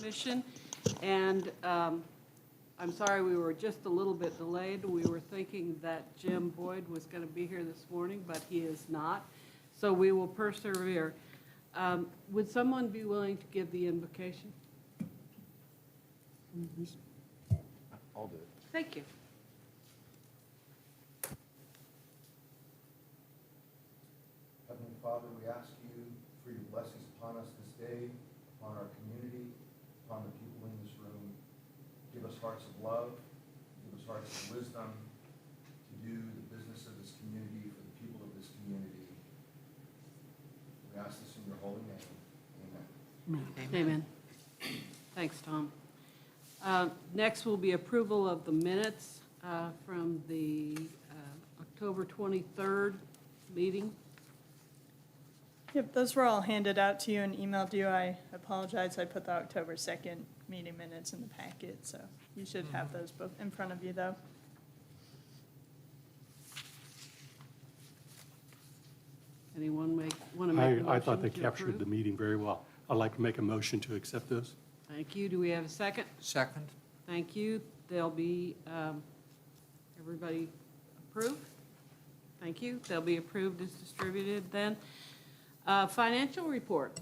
Commission. And I'm sorry we were just a little bit delayed. We were thinking that Jim Boyd was going to be here this morning, but he is not. So we will persevere. Would someone be willing to give the invocation? I'll do it. Thank you. Heavenly Father, we ask you for your blessings upon us this day, upon our community, upon the people in this room. Give us hearts of love, give us hearts of wisdom to do the business of this community for the people of this community. We ask this in your holy name. Amen. Amen. Thanks, Tom. Next will be approval of the minutes from the October 23rd meeting. Yep, those were all handed out to you and emailed you. I apologize, I put the October 2nd meeting minutes in the packet, so you should have those both in front of you, though. Anyone want to make a motion I thought they to captured the approve? meeting very well. I'd like to make a motion to accept those. Thank you. Do we have a second? Second. Thank you. They'll be, everybody approved? Thank you. They'll be approved as distributed then. Financial report.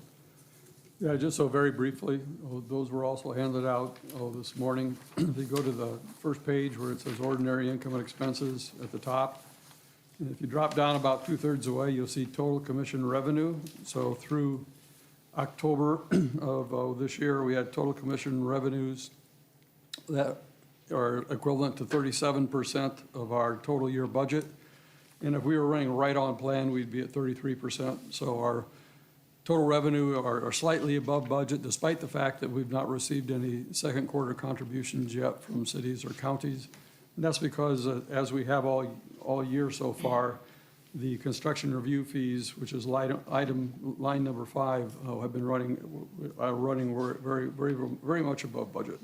Yeah, just so very briefly, those were also handed out this morning. If you go to the first page where it says ordinary income and expenses at the top, and if you drop down about 2/3 away, you'll see total commission revenue. So through October of this year, we had total commission revenues that are equivalent to 37% of our total year budget. And if we were running right on plan, we'd be at 33%. So our total revenue are slightly above budget, despite the fact that we've not received any second quarter contributions yet from cities or counties. And that's because, as we have all year so far, the construction review fees, which is line number 5, have been running very much above budget.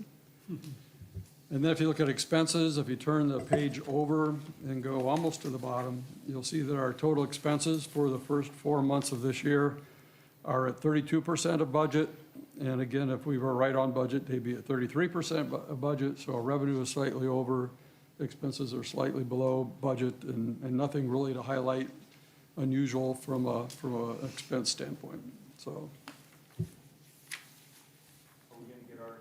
And then if you look at expenses, if you turn the page over and go almost to the bottom, you'll see that our total expenses for the first 4 months of this year are at 32% of budget. And again, if we were right on budget, they'd be at 33% of budget. So our revenue is slightly over, expenses are slightly below budget, and nothing really to highlight unusual from a expense standpoint. So. Are we going to get our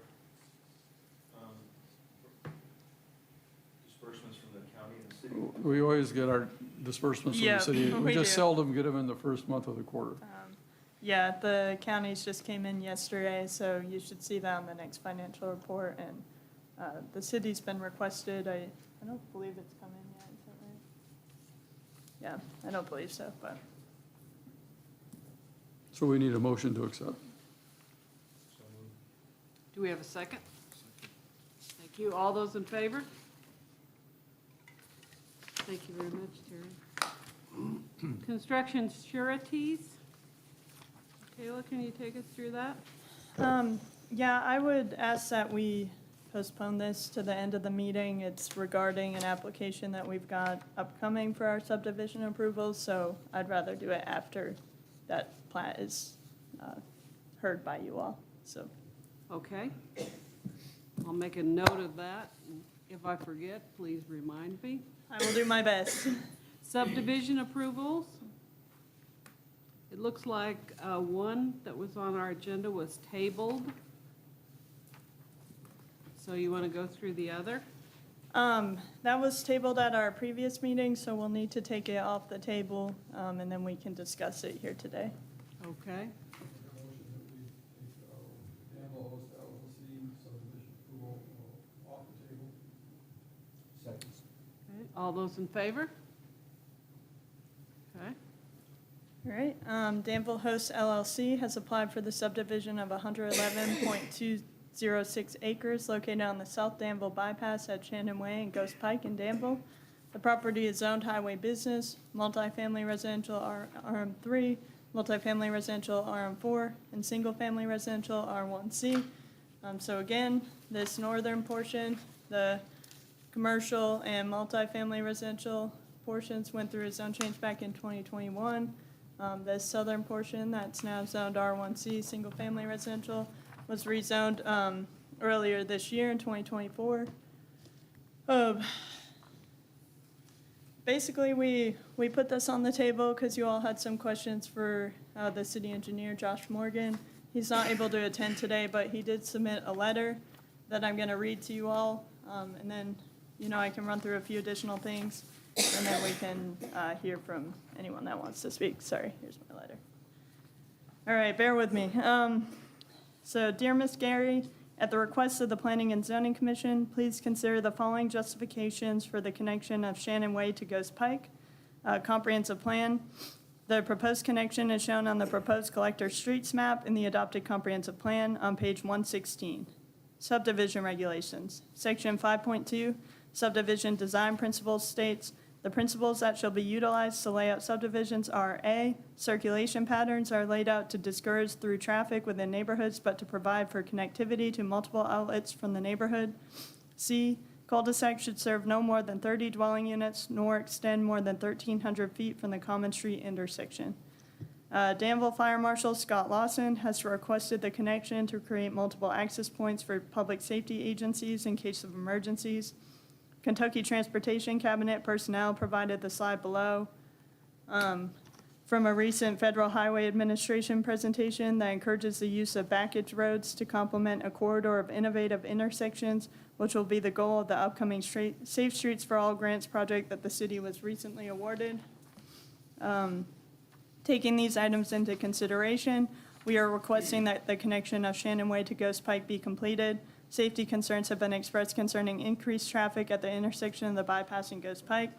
disbursements from the county and the city? We always get our disbursements from Yeah, the city. we We just do. seldom get them in the first month of the quarter. Yeah, the counties just came in yesterday, so you should see that on the next financial report. And the city's been requested. I don't believe it's come in yet, is that right? Yeah, I don't believe so, but. So we need a motion to accept. Do we have a second? Thank you. All those in favor? Thank you very much, Terry. Construction sureties. Kayla, can you take us through that? Yeah, I would ask that we postpone this to the end of the meeting. It's regarding an application that we've got upcoming for our subdivision approvals, so I'd rather do it after that plat is heard by you all, so. Okay. I'll make a note of that. If I forget, please remind me. I will do my best. Subdivision approvals. It looks like one that was on our agenda was tabled. So you want to go through the other? That was tabled at our previous meeting, so we'll need to take it off the table, and then we can discuss it here today. Okay. Danville Host LLC subdivision approval off the table. Second. Okay. All those in favor? Okay. All right, Danville Host LLC has applied for the subdivision of 111.206 acres located on the South Danville bypass at Shannon Way and Ghost Pike in Danville. The property is zoned highway business, multifamily residential RM3, multifamily residential RM4, and single-family residential R1C. So again, this northern portion, the commercial and multifamily residential portions went through a zone change back in 2021. The southern portion that's now zoned R1C, single-family residential, was rezoned earlier this year in 2024. Basically, we put this on the table because you all had some questions for the city engineer, Josh Morgan. He's not able to attend today, but he did submit a letter that I'm going to read to you all. And then, I can run through a few additional things, and then we can hear from anyone that wants to speak. Sorry, here's my letter. All right, bear with me. So, dear Ms. Gary, at the request of the Planning and Zoning Commission, please consider the following justifications for the connection of Shannon Way to Ghost Pike. Comprehensive plan. The proposed connection is shown on the proposed collector streets map in the adopted comprehensive plan on page 116. Subdivision regulations. Section 5.2, subdivision design principles states, the principles that shall be utilized to lay out subdivisions are A, circulation patterns are laid out to discourage through traffic within neighborhoods, but to provide for connectivity to multiple outlets from the neighborhood. C, cul-de-sac should serve no more than 30 dwelling units, nor extend more than 1,300 feet from the common street intersection. Danville Fire Marshal Scott Lawson has requested the connection to create multiple access points for public safety agencies in case of emergencies. Kentucky Transportation Cabinet personnel provided the slide below from a recent Federal Highway Administration presentation that encourages the use of backage roads to complement a corridor of innovative intersections, which will be the goal of the upcoming Safe Streets for All grants project that the city was recently awarded. Taking these items into consideration, we are requesting that the connection of Shannon Way to Ghost Pike be completed. Safety concerns have been expressed concerning increased traffic at the intersection of the bypass and Ghost Pike.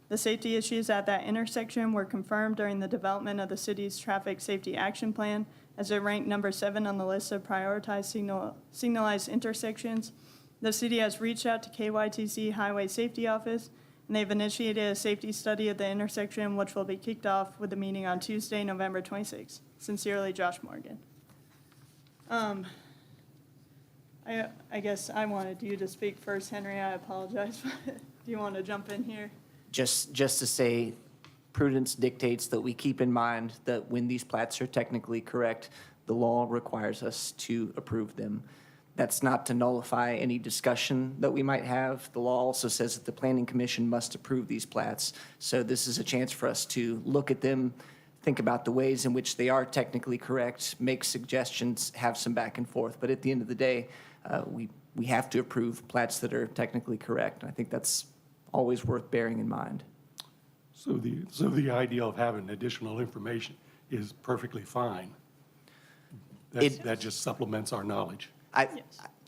The safety issues at that intersection were confirmed during the development of the city's traffic safety action plan, as it ranked number 7 on the list of prioritized signalized intersections. The city has reached out to KYTC Highway Safety Office, and they've initiated a safety study of the intersection, which will be kicked off with a meeting on Tuesday, November 26th. Sincerely, Josh Morgan. I guess I wanted you to speak first, Henry. I apologize. Do you want to jump in here? Just to say, prudence dictates that we keep in mind that when these plats are technically correct, the law requires us to approve them. That's not to nullify any discussion that we might have. The law also says that the Planning Commission must approve these plats. So this is a chance for us to look at them, think about the ways in which they are technically correct, make suggestions, have some back and forth. But at the end of the day, we have to approve plats that are technically correct. And I think that's always worth bearing in mind. So the idea of having additional information is perfectly fine. That just supplements our knowledge. I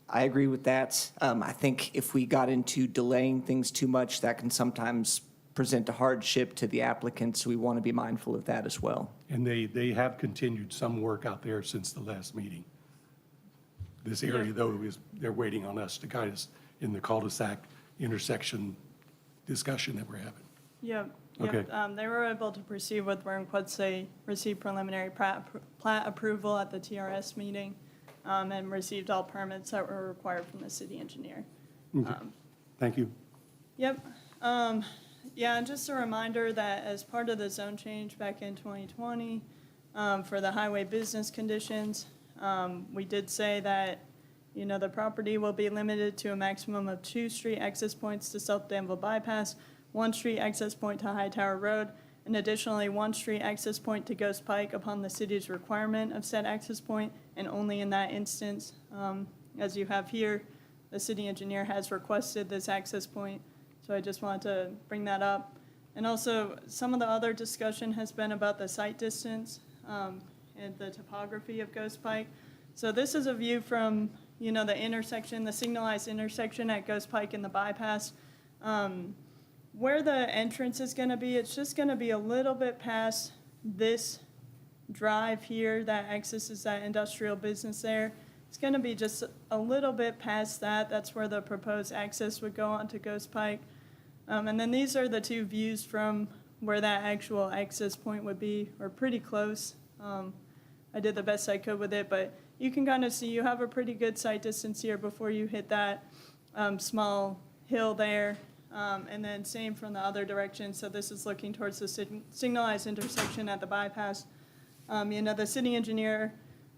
agree with that. I think if we got into delaying things too much, that can sometimes present a hardship to the applicants. So we want to be mindful of that as well. And they have continued some work out there since the last meeting. This area, though, they're waiting on us to guide us in the cul-de-sac intersection discussion that we're having. Yep. Okay. They were able to proceed with once they received preliminary plat approval at the TRS meeting and received all permits that were required from the city engineer. Okay. Thank you. Yep. Yeah, and just a reminder that as part of the zone change back in 2020 for the highway business conditions, we did say that, the property will be limited to a maximum of 2 street access points to South Danville Bypass, 1 street access point to Hightower Road, and additionally 1 street access point to Ghost Pike upon the city's requirement of said access point, and only in that instance. As you have here, the city engineer has requested this access point, so I just wanted to bring that up. And also, some of the other discussion has been about the site distance and the topography of Ghost Pike. So this is a view from, the intersection, the signalized intersection at Ghost Pike and the bypass. Where the entrance is going to be, it's just going to be a little bit past this drive here that accesses that industrial business there. It's going to be just a little bit past that. That's where the proposed access would go onto Ghost Pike. And then these are the 2 views from where that actual access point would be, or pretty close. I did the best I could with it, but you can kind of see you have a pretty good sight distance here before you hit that small hill there. And then same from the other direction. So this is looking towards the signalized intersection at the bypass. The city engineer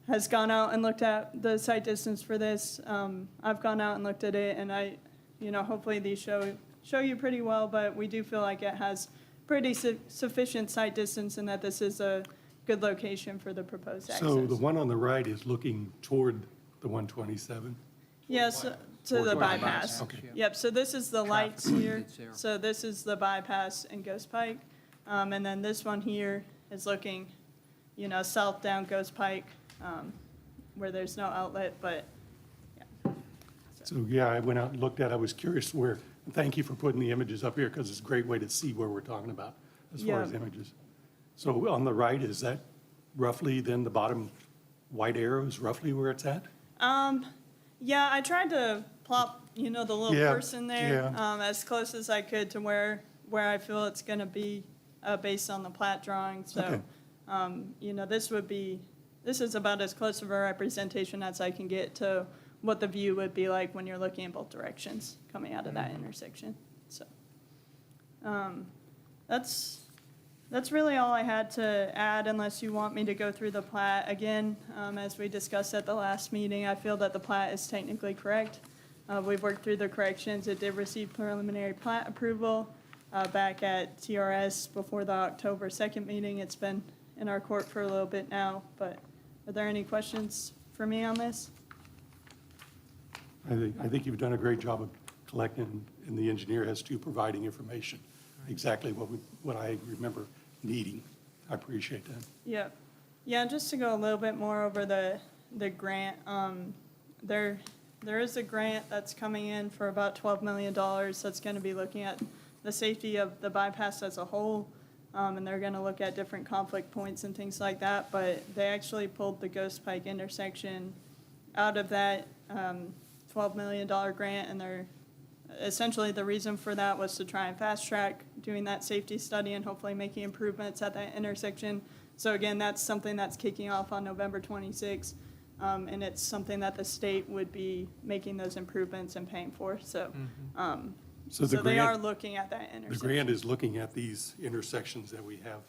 has gone out and looked at the site distance for this. I've gone out and looked at it, and hopefully these show you pretty well, but we do feel like it has pretty sufficient site distance and that this is a good location for the proposed access. So the one on the right is looking toward the 127? Yes, to the bypass. Okay. Yep, so this is the lights here. it's there. So this is the bypass in Ghost Pike. And then this one here is looking, south down Ghost Pike, where there's no outlet, but, yeah. So, yeah, I went out and looked at it. I was curious where, and thank you for putting the images up here because it's a great way to see where we're talking about as far Yeah. as images. So on the right, is that roughly then the bottom white arrow is roughly where it's at? Yeah, I tried to plop, the little Yeah, person there, yeah. as close as I could to where I feel it's gonna be, based on the plat drawing, so, this is about as close of a representation as I can get to what the view would be like when you're looking in both directions coming out of that intersection, so. That's really all I had to add, unless you want me to go through the plat. Again, as we discussed at the last meeting, I feel that the plat is technically correct. We've worked through the corrections. It did receive preliminary plat approval back at TRS before the October 2nd meeting. It's been in our court for a little bit now, but are there any questions for me on this? I think you've done a great job of collecting, and the engineer has too, providing information, exactly what I remember needing. I appreciate that. Yeah, yeah, and just to go a little bit more over the grant, there is a grant that's coming in for about $12 million that's gonna be looking at the safety of the bypass as a whole, and they're gonna look at different conflict points and things like that, but they actually pulled the Ghost Pike intersection out of that $12 million grant, and essentially the reason for that was to try and fast track doing that safety study and hopefully making improvements at that intersection. So again, that's something that's kicking off on November 26th, and it's something that the state would be making those improvements and paying for, so. So the So they are grant, looking at that the intersection. grant is looking at these intersections that we have.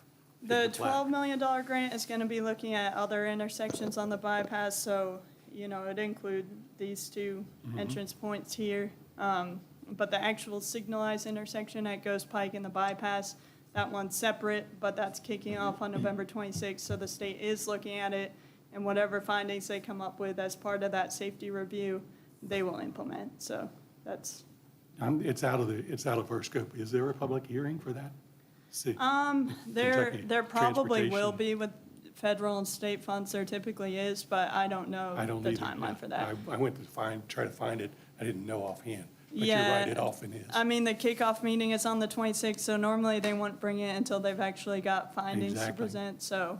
in The plat. $12 million grant is gonna be looking at other intersections on the bypass, so, it'd include these two entrance points here. But the actual signalized intersection at Ghost Pike and the bypass, that one's separate, but that's kicking off on November 26th, so the state is looking at it, and whatever findings they come up with as part of that safety review, they will implement, so that's. It's out of our scope. Is there a public hearing for that? See, There Kentucky probably will Transportation. be with federal and state funds, there typically is, but I don't know I don't the either, yeah. timeline for that. I went to try to find it. I didn't know offhand. But you're Yeah, right, it often is. I mean, the kickoff meeting is on the 26th, so normally they won't bring it until they've actually got findings to Exactly. present, so,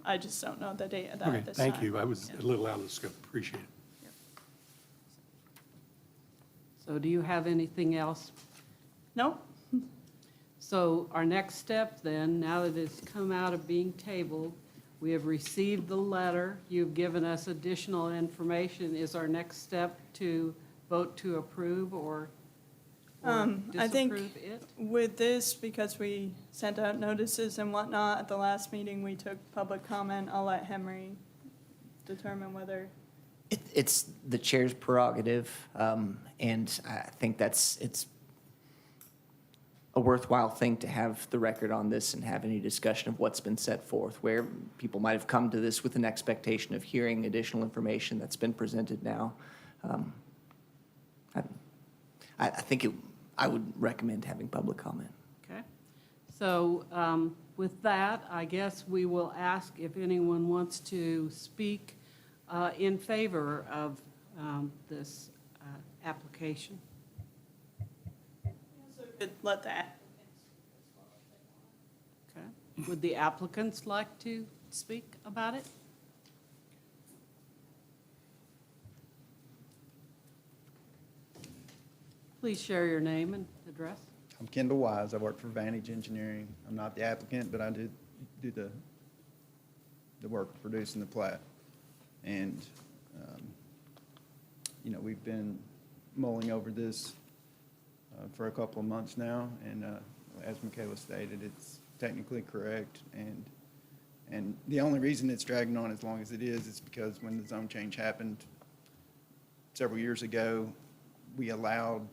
I just don't know the date of that Okay, at this time. thank you. I was a little out of the scope. Appreciate it. So do you have anything else? Nope, So our next step then, now that it's come out of being tabled, we have received the letter, you've given us additional information. Is our next step to vote to approve or I think disapprove it? with this, because we sent out notices and whatnot, at the last meeting, we took public comment. I'll let Henry determine whether, It's the chair's prerogative, and I think it's a worthwhile thing to have the record on this and have any discussion of what's been set forth, where people might have come to this with an expectation of hearing additional information that's been presented now. I think I would recommend having public comment. Okay. So with that, I guess we will ask if anyone wants to speak in favor of this application. so we could let that. Okay. Would the applicants like to speak about it? Please share your name and address. I'm Kendall Wise. I work for Vantage Engineering. I'm not the applicant, but I do the work of producing the plat. And, we've been mulling over this for a couple of months now, and as Michaela stated, it's technically correct, and And the only reason it's dragging on as long as it is because when the zone change happened several years ago, we allowed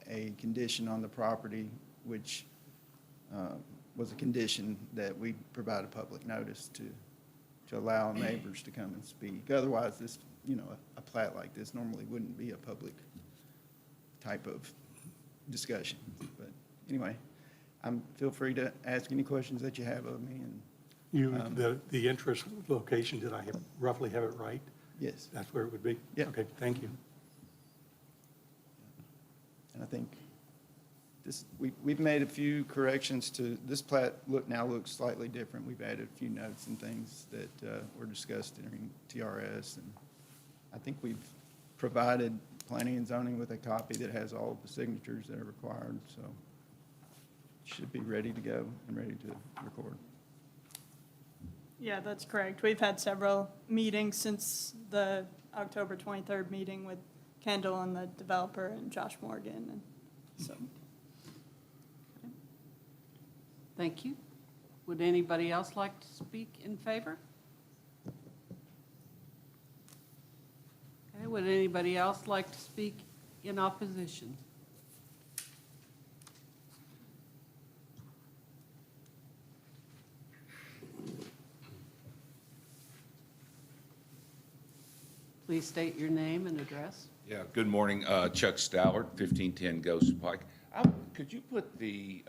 a condition on the property, which was a condition that we provide a public notice to allow neighbors to come and speak. Otherwise, this, a plat like this normally wouldn't be a public type of discussion. But anyway, feel free to ask any questions that you have of me, and The interest location, did I roughly have it right? yes. That's where it would be? Yeah. Okay, thank you. And I think we've made a few corrections to, this plat now looks slightly different. We've added a few notes and things that were discussed during TRS, and I think we've provided planning and zoning with a copy that has all of the signatures that are required, so it should be ready to go and ready to record. Yeah, that's correct. We've had several meetings since the October 23rd meeting with Kendall and the developer and Josh Morgan, and so. Thank you. Would anybody else like to speak in favor? Okay, would anybody else like to speak in opposition? Please state your name and address. Yeah, good morning, Chuck Stallard, 1510 Ghost Pike. Could you put the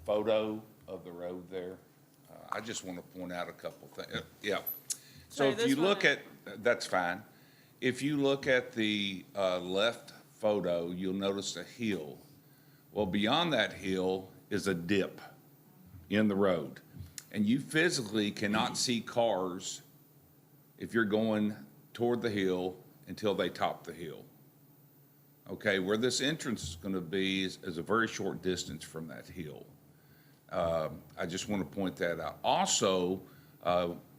photo of the road there? I just want to point out a couple things. Yeah. So Sorry, if this you one look at, that's fine. If you look at the left photo, you'll notice a hill. Well, beyond that hill is a dip in the road. And you physically cannot see cars if you're going toward the hill until they top the hill. Okay, where this entrance is going to be is a very short distance from that hill. I just want to point that out. Also,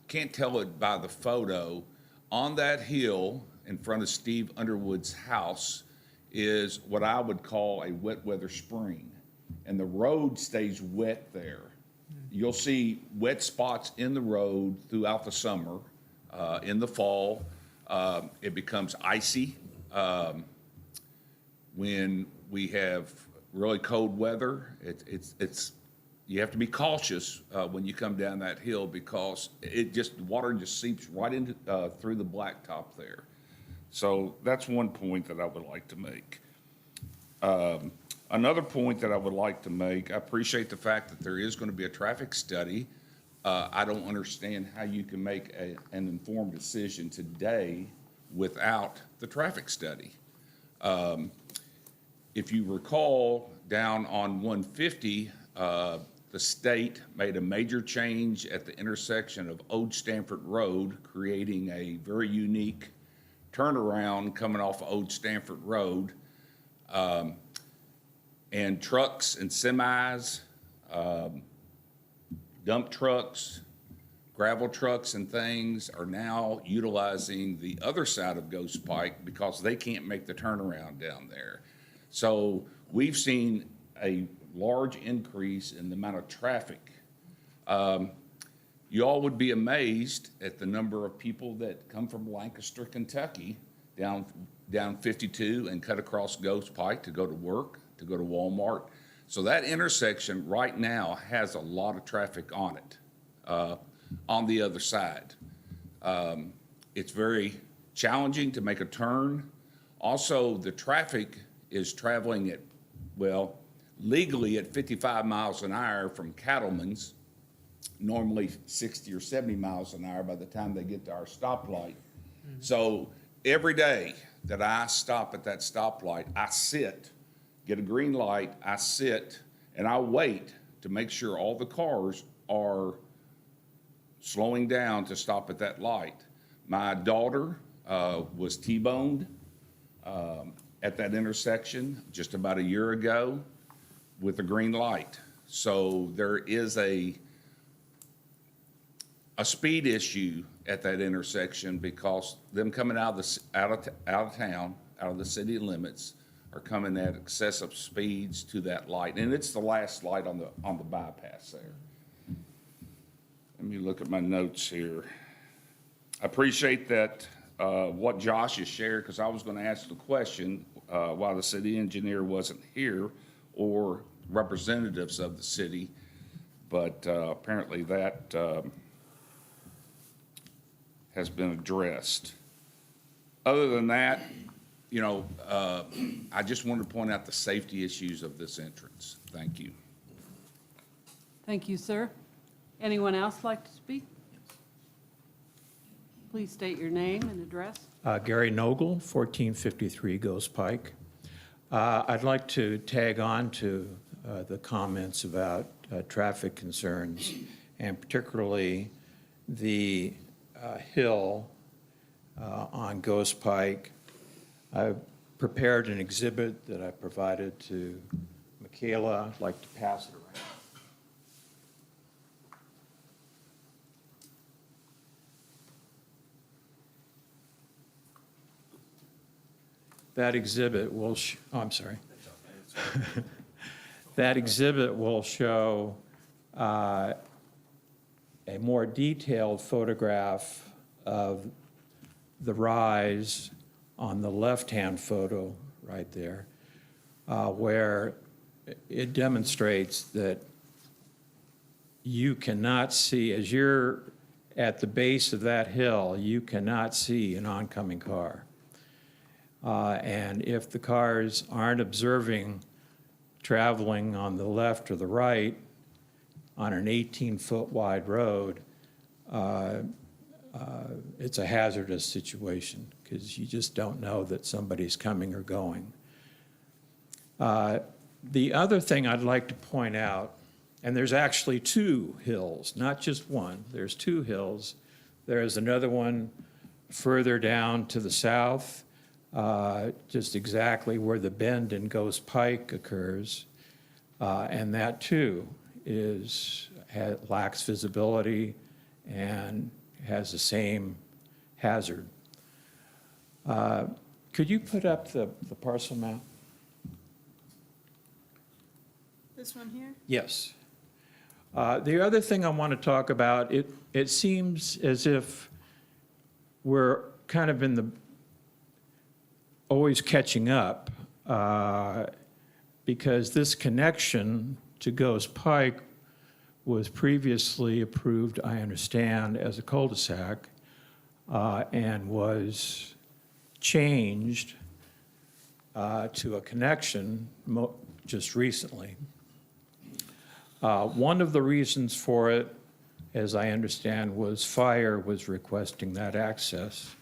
can't tell it by the photo, on that hill in front of Steve Underwood's house is what I would call a wet weather spring. And the road stays wet there. You'll see wet spots in the road throughout the summer. In the fall, it becomes icy. When we have really cold weather, you have to be cautious when you come down that hill because water just seeps right into through the blacktop there. So that's one point that I would like to make. Another point that I would like to make, I appreciate the fact that there is going to be a traffic study. I don't understand how you can make an informed decision today without the traffic study. If you recall, down on 150, the state made a major change at the intersection of Old Stanford Road, creating a very unique turnaround coming off of Old Stanford Road. And trucks and semis, dump trucks, gravel trucks and things are now utilizing the other side of Ghost Pike because they can't make the turnaround down there. So we've seen a large increase in the amount of traffic. You all would be amazed at the number of people that come from Lancaster, Kentucky, down 52 and cut across Ghost Pike to go to work, to go to Walmart. So that intersection right now has a lot of traffic on it, on the other side. It's very challenging to make a turn. Also, the traffic is traveling at, legally at 55 miles an hour from Cattleman's, normally 60 or 70 miles an hour by the time they get to our stoplight. So every day that I stop at that stoplight, I sit, get a green light, I sit, and I wait to make sure all the cars are slowing down to stop at that light. My daughter was T-boned at that intersection just about a year ago with a green light. So there is a speed issue at that intersection because them coming out of town, out of the city limits, are coming at excessive speeds to that light, and it's the last light on the bypass there. me look at my notes here. I appreciate that, what Josh has shared, because I was going to ask the question while the city engineer wasn't here or representatives of the city, but apparently that has been addressed. Other than that, you know, I just wanted to point out the safety issues of this entrance. Thank you. Thank you, sir. Anyone else like to speak? Please state your name and address. Gary Nogle, 1453 Ghost Pike. I'd like to tag on to the comments about traffic concerns, and particularly the hill on Ghost Pike. I've prepared an exhibit that I provided to Michaela. I'd like to pass it around. That exhibit will, I'm sorry. That exhibit will show a more detailed photograph of the rise on the left-hand photo right there, where it demonstrates that you cannot see, as you're at the base of that hill, you cannot see an oncoming car. And if the cars aren't observing traveling on the left or the right on an 18-foot wide road, it's a hazardous situation because you just don't know that somebody's coming or going. The other thing I'd like to point out, and there's actually two hills, not just one, there's two hills. There's another one further down to the south, just exactly where the bend in Ghost Pike occurs. And that too lacks visibility and has the same hazard. Could you put up the parcel map? This one here? Yes. The other thing I want to talk about, it seems as if we're kind of in the always catching up, because this connection to Ghost Pike was previously approved, I understand, as a cul-de-sac, and was changed to a connection just recently. One of the reasons for it, as I understand, was fire was requesting that access.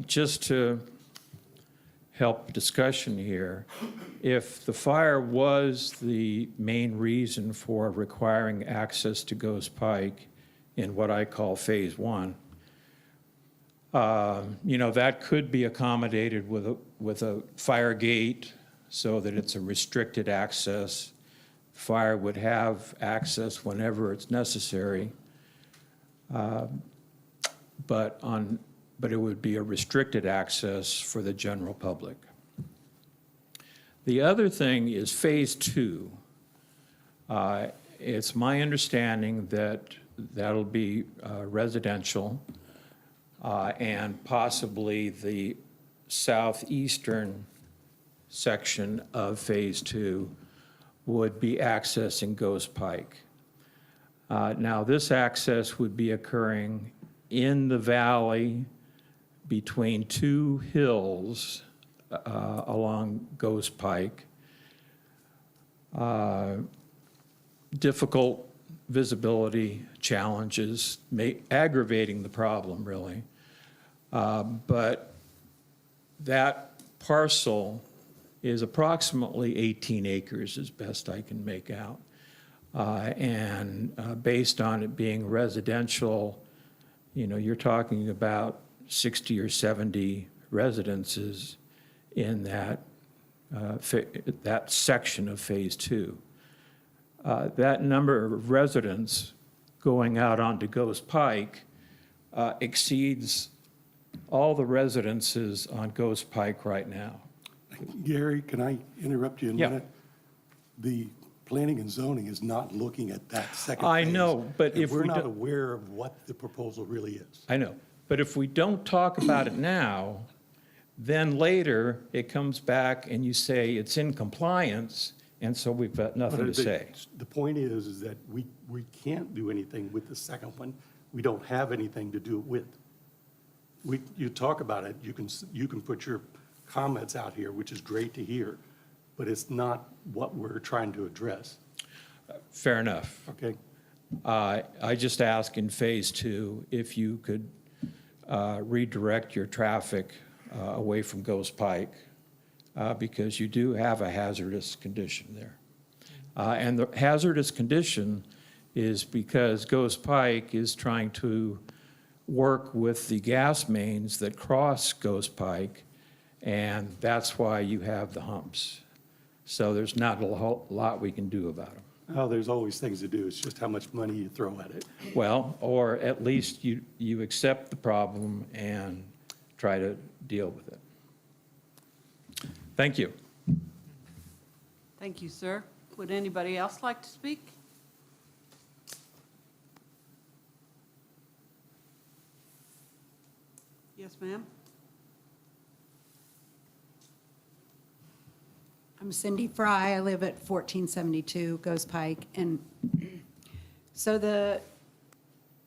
Just to help discussion here, if the fire was the main reason for requiring access to Ghost Pike in what I call phase one, that could be accommodated with a fire gate so that it's a restricted access. Fire would have access whenever it's necessary, but it would be a restricted access for the general public. The other thing is phase two. It's my understanding that that'll be residential, and possibly the southeastern section of phase two would be accessing Ghost Pike. Now, this access would be occurring in the valley between two hills along Ghost Pike. Difficult visibility challenges, aggravating the problem, really. But that parcel is approximately 18 acres, as best I can make out. And based on it being residential, you're talking about 60 or 70 residences in that section of phase two. That number of residents going out onto Ghost Pike exceeds all the residences on Ghost Pike right now. Gary, can I interrupt you a Yeah. minute? The Planning and zoning is not looking at that second phase. I know, but and if we're we not don't- aware of what the proposal really is. I know, but if we don't talk about it now, then later it comes back and you say it's in compliance, and so we've got nothing to But say. the point is that we can't do anything with the second one. We don't have anything to do it with. You talk about it, you can put your comments out here, which is great to hear, but it's not what we're trying to address, Fair enough. okay? I just ask in phase two if you could redirect your traffic away from Ghost Pike, because you do have a hazardous condition there. And the hazardous condition is because Ghost Pike is trying to work with the gas mains that cross Ghost Pike, and that's why you have the humps. So there's not a whole lot we can do about them. Oh, there's always things to do, it's just how much money you throw at it. Well, or at least you accept the problem and try to deal with it. Thank you. Thank you, sir. Would anybody else like to speak? Yes, ma'am? I'm Cindy Fry. I live at 1472 Ghost Pike. And so the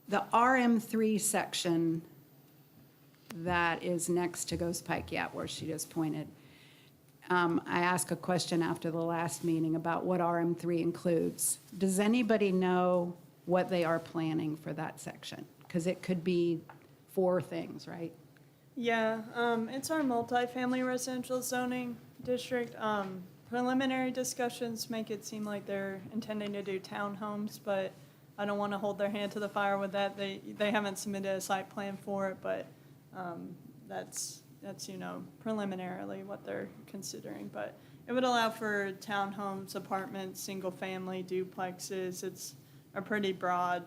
RM3 section that is next to Ghost Pike, yeah, where she just pointed, I asked a question after the last meeting about what RM3 includes. Does anybody know what they are planning for that section? Because it could be 4 things, right? Yeah, it's our multifamily residential zoning district. Preliminary discussions make it seem like they're intending to do townhomes, but I don't want to hold their hand to the fire with that. They haven't submitted a site plan for it, but that's preliminarily what they're considering. But it would allow for townhomes, apartments, single-family duplexes. It's a pretty broad,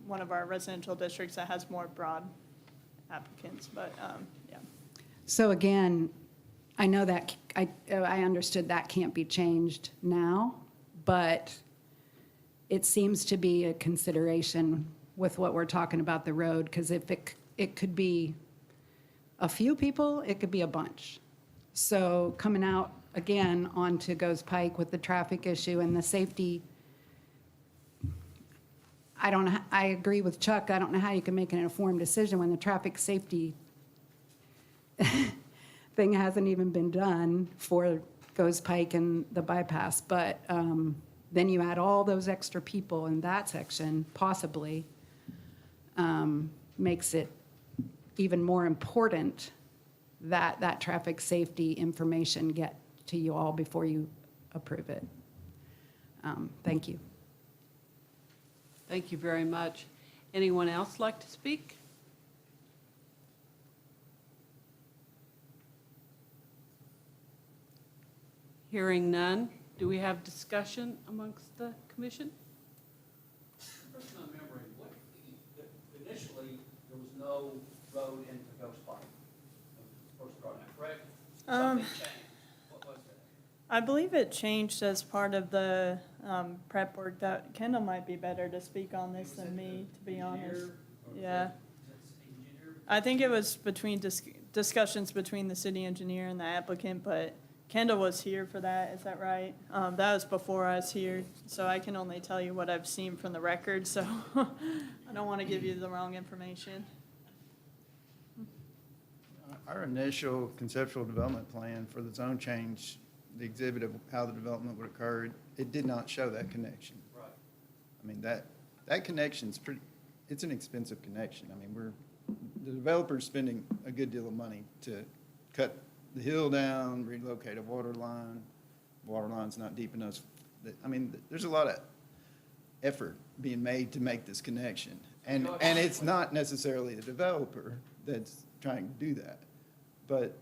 one of our residential districts that has more broad applicants, but, yeah. So again, I know that, I understood that can't be changed now, but it seems to be a consideration with what we're talking about the road, because if it could be a few people, it could be a bunch. So coming out again onto Ghost Pike with the traffic issue and the safety, I agree with Chuck. I don't know how you can make an informed decision when the traffic safety thing hasn't even been done for Ghost Pike and the bypass. But then you add all those extra people in that section, possibly makes it even more important that that traffic safety information get to you all before you approve it. Thank you. Thank you very much. Anyone else like to speak? Hearing none, do we have discussion amongst the commission? First, I'm remembering, initially, there was no road into Ghost Pike. It was supposed to run that, correct? Something changed. What was that? I believe it changed as part of the prep work. That Kendall might be better to speak on this than me, to be honest. Yeah. I think it was between discussions between the city engineer and the applicant, but Kendall was here for that, is that right? That was before I was here, so I can only tell you what I've seen from the record, so I don't want to give you the wrong information. Our initial conceptual development plan for the zone change, the exhibit of how the development would occur, it did not show that connection. Right. I mean, that connection's pretty, it's an expensive connection. I mean, the developer's spending a good deal of money to cut the hill down, relocate a water line. Water line's not deep enough. I mean, there's a lot of effort being made to make this connection. And it's not necessarily the developer that's trying to do that. But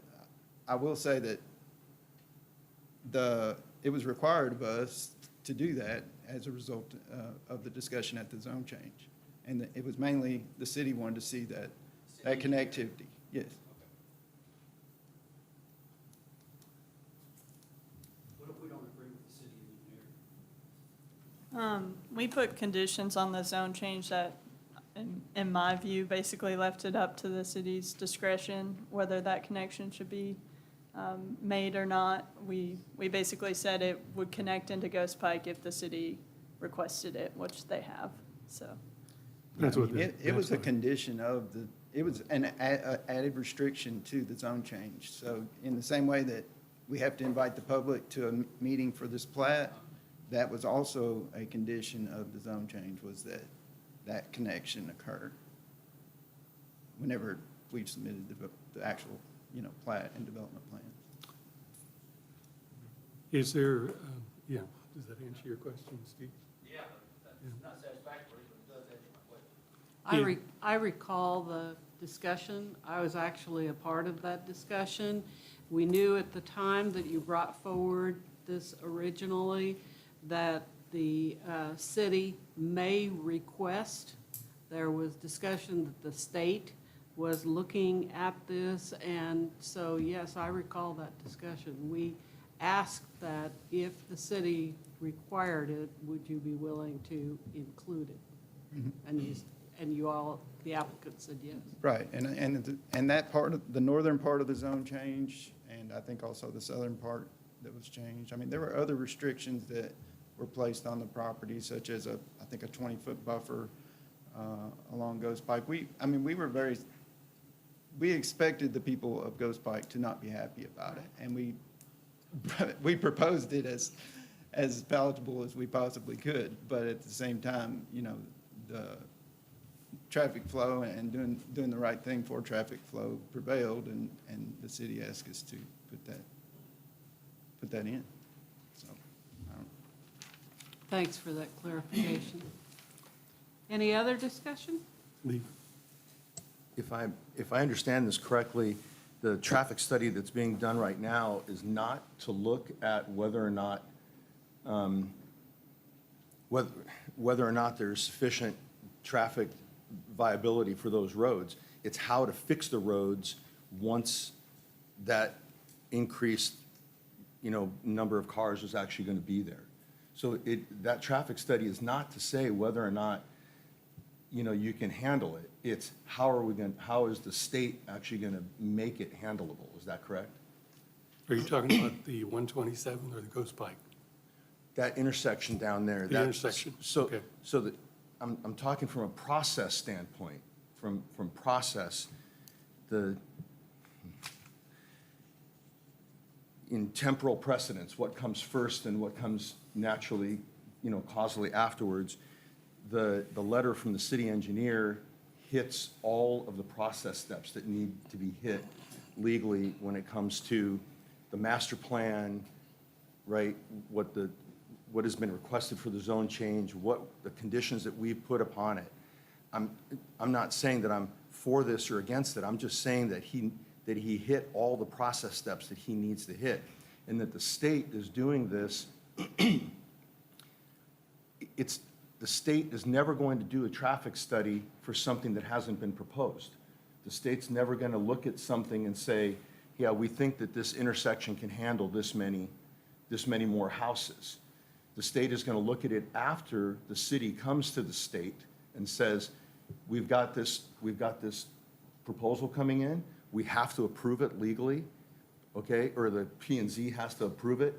I will say that it was required of us to do that as a result of the discussion at the zone change. And it was mainly the city wanted to see that connectivity, yes. What if we don't agree with the city engineer? We put conditions on the zone change that, in my view, basically left it up to the city's discretion whether that connection should be made or not. We basically said it would connect into Ghost Pike if the city requested it, which they have, so. That's what. It was a condition of it was an added restriction to the zone change. So in the same way that we have to invite the public to a meeting for this plat, that was also a condition of the zone change, was that connection occurred whenever we submitted the actual, plat and development plan. Is there, yeah, does that answer your question, Steve? Yeah, that's not satisfactory, but it does answer my question. I recall the discussion. I was actually a part of that discussion. We knew at the time that you brought forward this originally that the city may request. There was discussion that the state was looking at this, and so, yes, I recall that discussion. We asked that if the city required it, would you be willing to include it? And you all, the applicant said yes. Right, and that part of, the northern part of the zone change, and I think also the southern part that was changed. I mean, there were other restrictions that were placed on the property, such as I think a 20-foot buffer along Ghost Pike. We expected the people of Ghost Pike to not be happy about it, and we proposed it as palatable as we possibly could, but at the same time, the traffic flow and doing the right thing for traffic flow prevailed, and the city asked us to put that in. So, Thanks for that clarification. Any other discussion? Lee? If I understand this correctly, the traffic study that's being done right now is not to look at whether or not there's sufficient traffic viability for those roads. It's how to fix the roads once that increased, number of cars is actually going to be there. So that traffic study is not to say whether or not, you can handle it. It's how is the state actually going to make it handleable? Is that correct? Are you talking about the 127 or the Ghost Pike? That intersection down there. The intersection, okay. So that, I'm talking from a process standpoint, from process, in temporal precedence, what comes first and what comes naturally, causally afterwards. The letter from the city engineer hits all of the process steps that need to be hit legally when it comes to the master plan, right? What has been requested for the zone change, what the conditions that we've put upon it. I'm not saying that I'm for this or against it. I'm just saying that he hit all the process steps that he needs to hit, and that the state is doing this. The state is never going to do a traffic study for something that hasn't been proposed. The state's never going to look at something and say, yeah, we think that this intersection can handle this many more houses. The state is going to look at it after the city comes to the state and says, we've got this proposal coming in, we have to approve it legally, okay, or the P&Z has to approve it.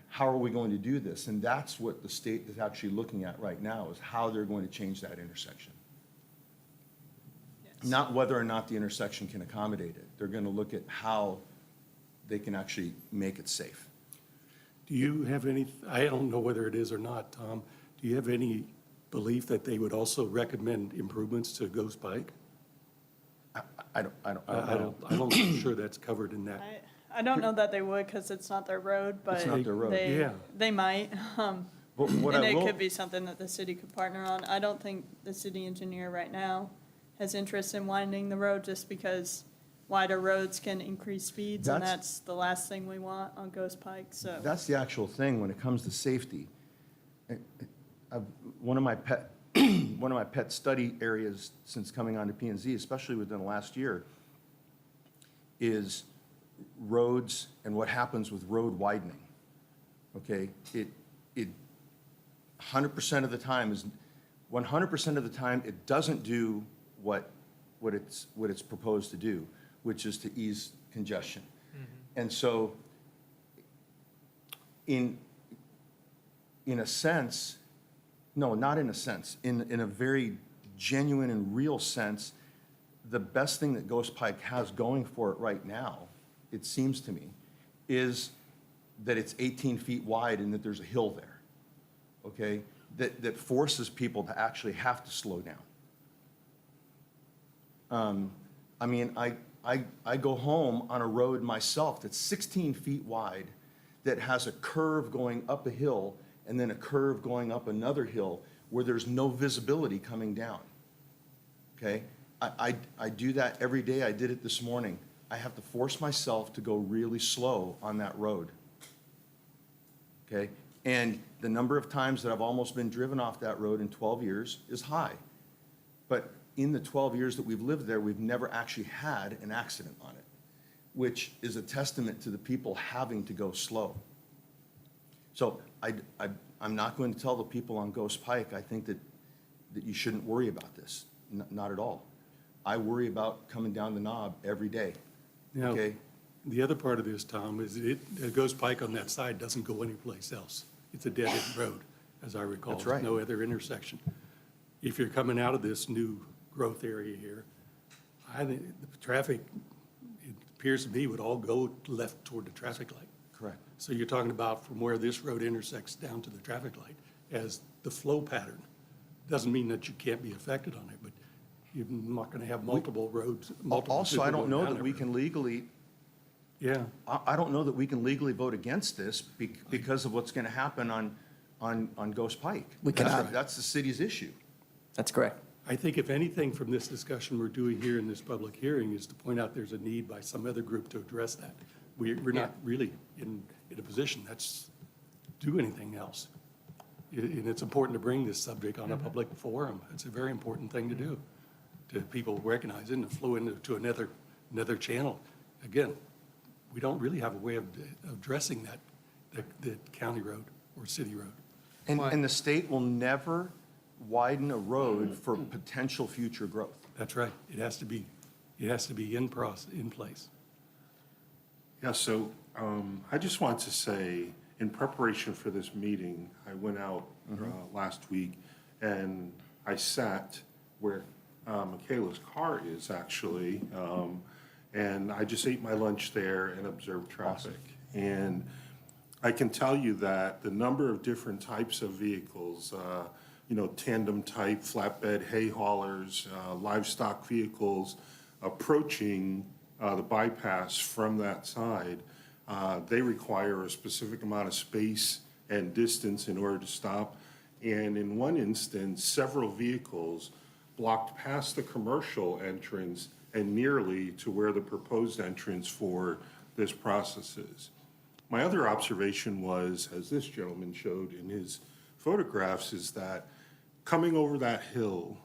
How are we going to do this? And that's what the state is actually looking at right now, is how they're going to change that intersection. Yes. Not whether or not the intersection can accommodate it. They're going to look at how they can actually make it safe. Do you have any, I don't know whether it is or not, Tom, do you have any belief that they would also recommend improvements to Ghost Pike? I'm I'm sure that's covered in that. I don't know that they would, because it's not their road, but It's not their road. Yeah. they might. But what And I it will- could be something that the city could partner on. I don't think the city engineer right now has interest in widening the road, just because wider roads can increase speeds, and That's- that's the last thing we want on Ghost Pike, so. That's the actual thing when it comes to safety. One of my pet study areas since coming on to P&Z, especially within the last year, is roads and what happens with road widening. Okay, 100% of the time is, 100% of the time, it doesn't do what it's proposed to do, which is to ease congestion. And so, in a sense, no, not in a sense, in a very genuine and real sense, the best thing that Ghost Pike has going for it right now, it seems to me, is that it's 18 feet wide and that there's a hill there, okay? That forces people to actually have to slow down. I mean, I go home on a road myself that's 16 feet wide, that has a curve going up a hill and then a curve going up another hill where there's no visibility coming down, okay? I do that every day. I did it this morning. I have to force myself to go really slow on that road, okay? And the number of times that I've almost been driven off that road in 12 years is high. But in the 12 years that we've lived there, we've never actually had an accident on it, which is a testament to the people having to go slow. So I'm not going to tell the people on Ghost Pike, I think that you shouldn't worry about this, not at all. I worry about coming down the knob every day, Now, okay? the other part of this, Tom, is Ghost Pike on that side doesn't go anyplace else. It's a dead-end road, as I recall. That's right. There's no other intersection. If you're coming out of this new growth area here, I think the traffic, it appears to me, would all go left toward the traffic light. Correct. So you're talking about from where this road intersects down to the traffic light as the flow pattern. Doesn't mean that you can't be affected on it, but you're not going to have multiple roads. multiple Also, I people don't going know down that we every can legally, Yeah, I don't know that we can legally vote against this because of what's going to happen on Ghost Pike. We cannot. That's the city's issue. That's correct. I think if anything from this discussion we're doing here in this public hearing is to point out there's a need by some other group to address that. We're not really in a position that's do anything else. And it's important to bring this subject on a public forum. It's a very important thing to do, to people recognize it and flow into another channel. Again, we don't really have a way of addressing the county road or city road. And the state will never widen a road for potential future growth. That's right. It has to be in place. Yeah, so I just want to say, in preparation for this meeting, I went out last week and I sat where Michaela's car is actually, and I just ate my lunch there and observed traffic. And I can tell you that the number of different types of vehicles, tandem type, flatbed, hay haulers, livestock vehicles approaching the bypass from that side, they require a specific amount of space and distance in order to stop. And in one instance, several vehicles blocked past the commercial entrance and nearly to where the proposed entrance for this process is. My other observation was, as this gentleman showed in his photographs, is that coming over that hill,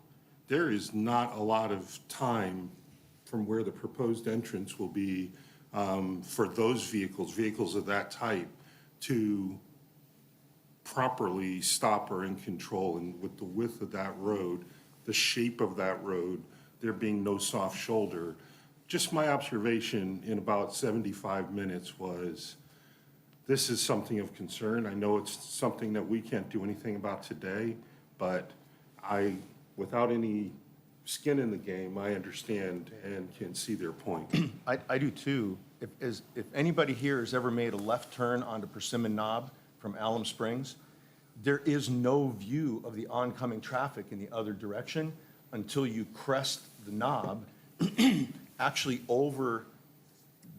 there is not a lot of time from where the proposed entrance will be for those vehicles of that type, to properly stop or in control. And with the width of that road, the shape of that road, there being no soft shoulder, just my observation in about 75 minutes was, this is something of concern. I know it's something that we can't do anything about today, but without any skin in the game, I understand and can see their point. I do too. If anybody here has ever made a left turn onto Persimmon Knob from Alum Springs, there is no view of the oncoming traffic in the other direction until you crest the knob, actually over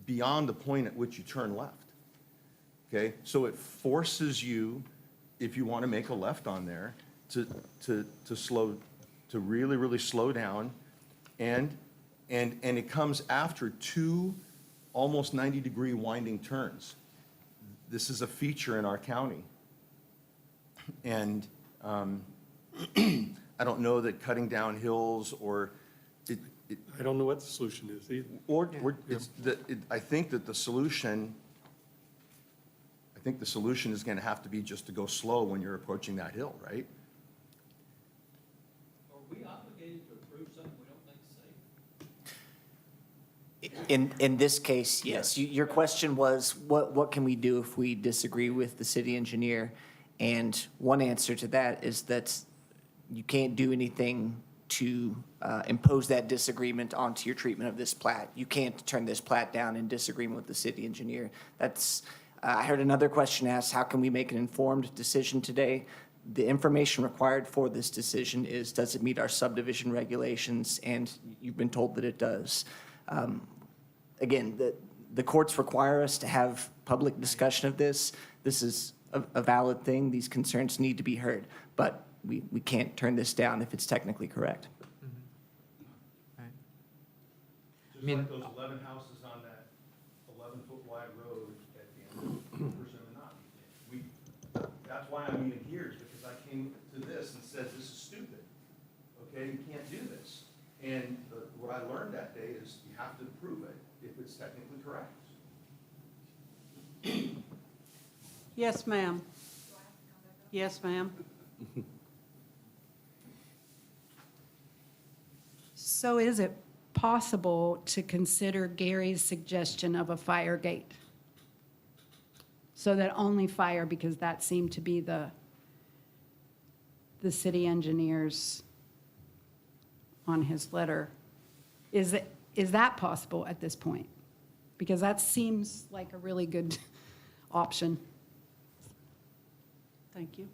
beyond the point at which you turn left. Okay, so it forces you, if you want to make a left on there, to really, really slow down, and it comes after two almost 90-degree winding turns. This is a feature in our county, and I don't know that cutting down hills or I don't know what the solution is either. I think that the solution, I think the solution is gonna have to be just to go slow when you're approaching that hill, right? Are we obligated to approve something we don't think is safe? In this case, yes. Your question was, what can we do if we disagree with the city engineer? And one answer to that is that you can't do anything to impose that disagreement onto your treatment of this plat. You can't turn this plat down in disagreement with the city engineer. That's, I heard another question asked, how can we make an informed decision today? The information required for this decision is, does it meet our subdivision regulations? And you've been told that it does. Again, the courts require us to have public discussion of this. This is a valid thing. These concerns need to be heard. But we can't turn this down if it's technically correct. Just like those 11 houses on that 11-foot wide road at Danville, presume not. That's why I'm even here, is because I came to this and said, this is stupid. Okay, you can't do this. And what I learned that day is you have to prove it if it's technically correct. Yes, ma'am. Yes, ma'am. So is it possible to consider Gary's suggestion of a fire gate? So that only fire, because that seemed to be the city engineer's on his letter. Is that possible at this point? Because that seems like a really good option. Thank you.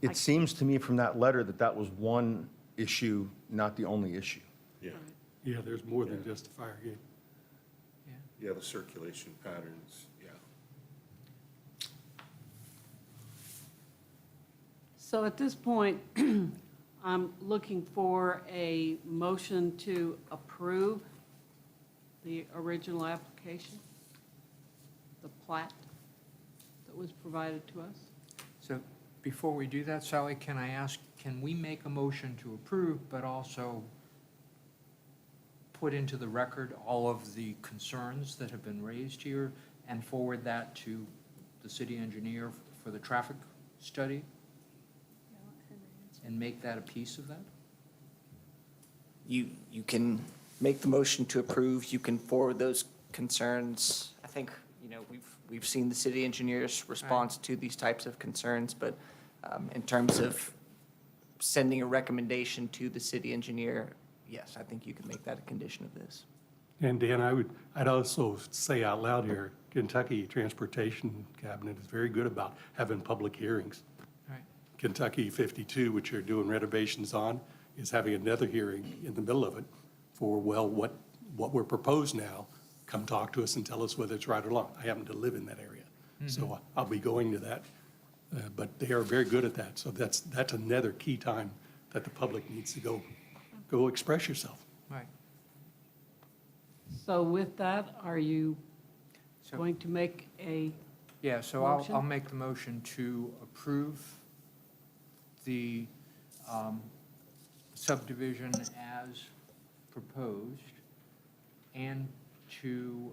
It seems to me from that letter that that was one issue, not the only issue. Yeah, Yeah, there's more than just a fire gate. yeah, the circulation patterns, yeah. So at this point, I'm looking for a motion to approve the original application, the plat that was provided to us. So before we do that, Sally, can I ask, can we make a motion to approve, but also put into the record all of the concerns that have been raised here and forward that to the city engineer for the traffic study? And make that a piece of that? You can make the motion to approve, you can forward those concerns. I think, we've seen the city engineer's response to these types of concerns, but in terms of sending a recommendation to the city engineer, yes, I think you can make that a condition of this. And Dan, I'd also say out loud here, Kentucky Transportation Cabinet is very good about having public hearings. Right. Kentucky 52, which you're doing renovations on, is having another hearing in the middle of it for, well, what we're proposed now, come talk to us and tell us whether it's right or wrong. I happen to live in that area, so I'll be going to that. But they are very good at that, so that's another key time that the public needs to go express yourself. Right. So with that, are you So- going to make a, Yeah, so Motion? I'll make the motion to approve the subdivision as proposed and to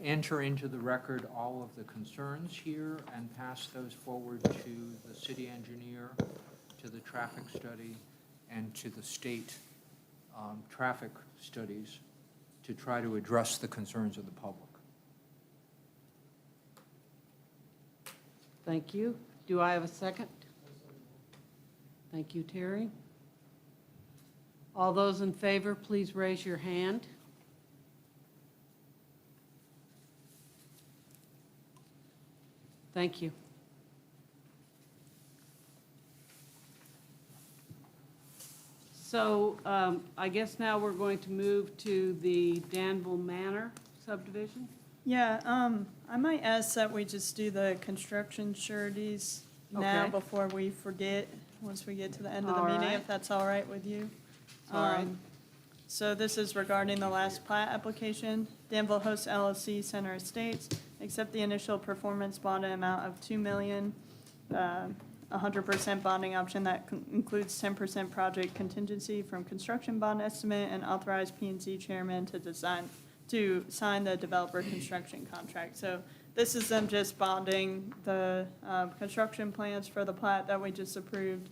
enter into the record all of the concerns here and pass those forward to the city engineer, to the traffic study, and to the state traffic studies to try to address the concerns of the public. thank you. Do I have a second? Thank you, Terry. All those in favor, please raise your hand. Thank you. So I guess now we're going to move to the Danville Manor subdivision. Yeah, I might ask that we just do the construction sureties now Okay. before we forget, once we get to the end of the All meeting, right. if that's all right with you. All right. So this is regarding the last plat application. Danville Host LLC Center Estates, accept the initial performance bond amount of $2 million 100% bonding option that includes 10% project contingency from construction bond estimate, and authorize P&Z chairman to sign the developer construction contract. So this is them just bonding the construction plans for the plat that we just approved,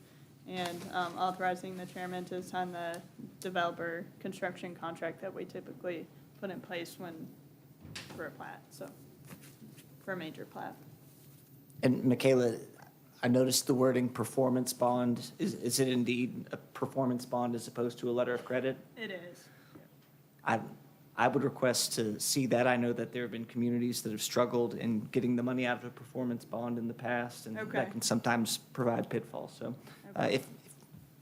and authorizing the chairman to sign the developer construction contract that we typically put in place for a plat, so, for a major plat. And Michaela, I noticed the wording performance bond. Is it indeed a performance bond as opposed to a letter of credit? It is. I would request to see that. I know that there have been communities that have struggled in getting the money out of a performance bond in the past, and Okay. that can sometimes provide pitfalls. So Okay. if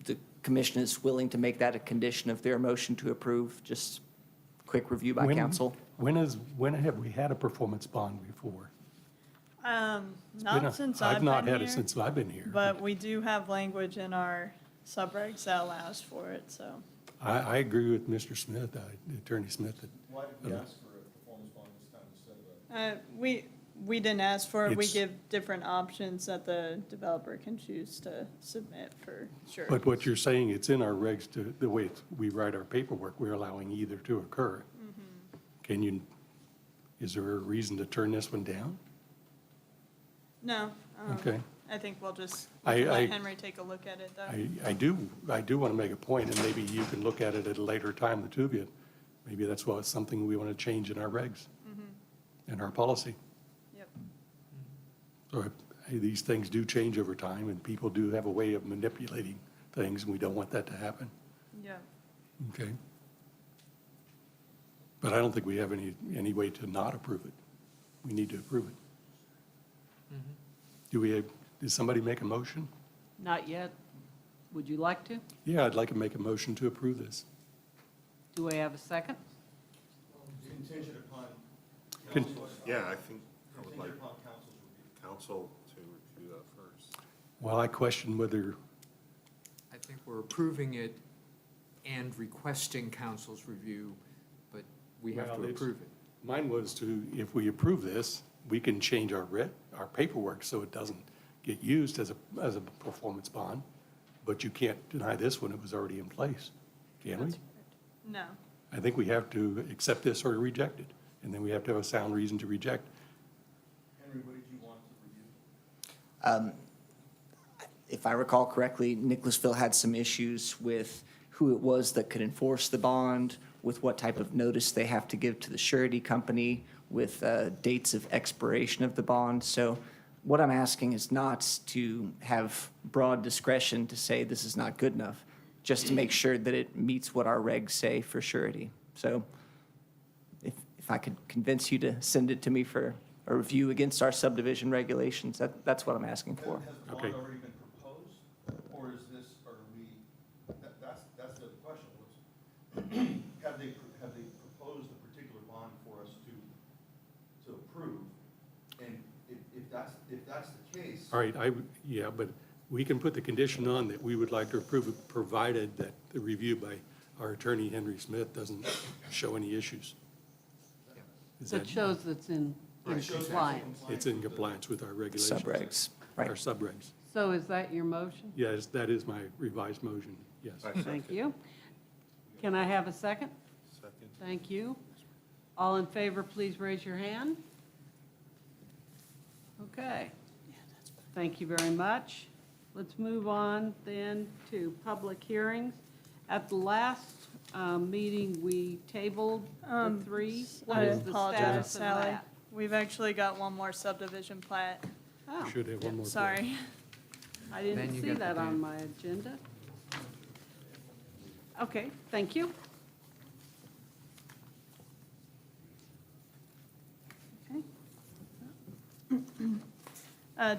the commission is willing to make that a condition of their motion to approve, just quick review by When- council. When have we had a performance bond before? Not since I've I've not been had it here, since I've been here. but we do have language in our subregs that allows for it, so. I agree with Mr. Smith, Attorney Smith, that Why did we ask for a performance bond this time instead of a? We didn't ask for it. We It's- give different options that the developer can choose to submit for sure. but what you're saying, it's in our regs to, the way we write our paperwork, we're allowing either to occur. Mm-hmm. Is there a reason to turn this one down? No. Okay. I think we can I- let Henry take a look at it, though. I do want to make a point, and maybe you can look at it at a later time, the two of you. Maybe that's something we want to change in our regs and our policy. Yep. So these things do change over time, and people do have a way of manipulating things, and we don't want that to happen. Yeah. Okay? But I don't think we have any way to not approve it. We need to approve it. Did somebody make a motion? Not yet. Would you like to? Yeah, I'd like to make a motion to approve this. Do we have a second? Contingent upon Con- council's, Yeah, I think I would like contingent upon council's review. council to review that first. Well, I question whether, I think we're approving it and requesting council's review, but we have Well, to it's- approve it. mine was to, if we approve this, we can change our paperwork so it doesn't get used as a performance bond, but you can't deny this when it was already in place, can we? That's correct. No. I think we have to accept this or reject it, and then we have to have a sound reason to reject. Henry, what did you want to review? If I recall correctly, Nicholasville had some issues with who it was that could enforce the bond, with what type of notice they have to give to the surety company, with dates of expiration of the bond. So what I'm asking is not to have broad discretion to say this is not good enough, just to make sure that it meets what our regs say for surety. So if I could convince you to send it to me for a review against our subdivision regulations, that's what I'm asking for. Has the Okay. bond already been proposed, or is this, or are we, that's the question, have they proposed a particular bond for us to approve? And if that's the case. All right, yeah, but we can put the condition on that we would like to approve it, provided that the review by our attorney, Henry Smith, doesn't show any issues. Is That shows it's in compliance. It's in compliance with our regulations. Subregs, Our right. subregs. So is that your motion? Yes, that is my revised motion, yes. Thank you. Can I have a second? Second. Thank you. All in favor, please raise your hand. Okay. Thank you very much. Let's move on then to public hearings. At the last meeting, we tabled the three. What I is the apologize, status of Sally. that? We've actually got one more subdivision plat. Oh, Should have one more. Sorry. I Then didn't you see get the that on date. my agenda. Okay, thank you.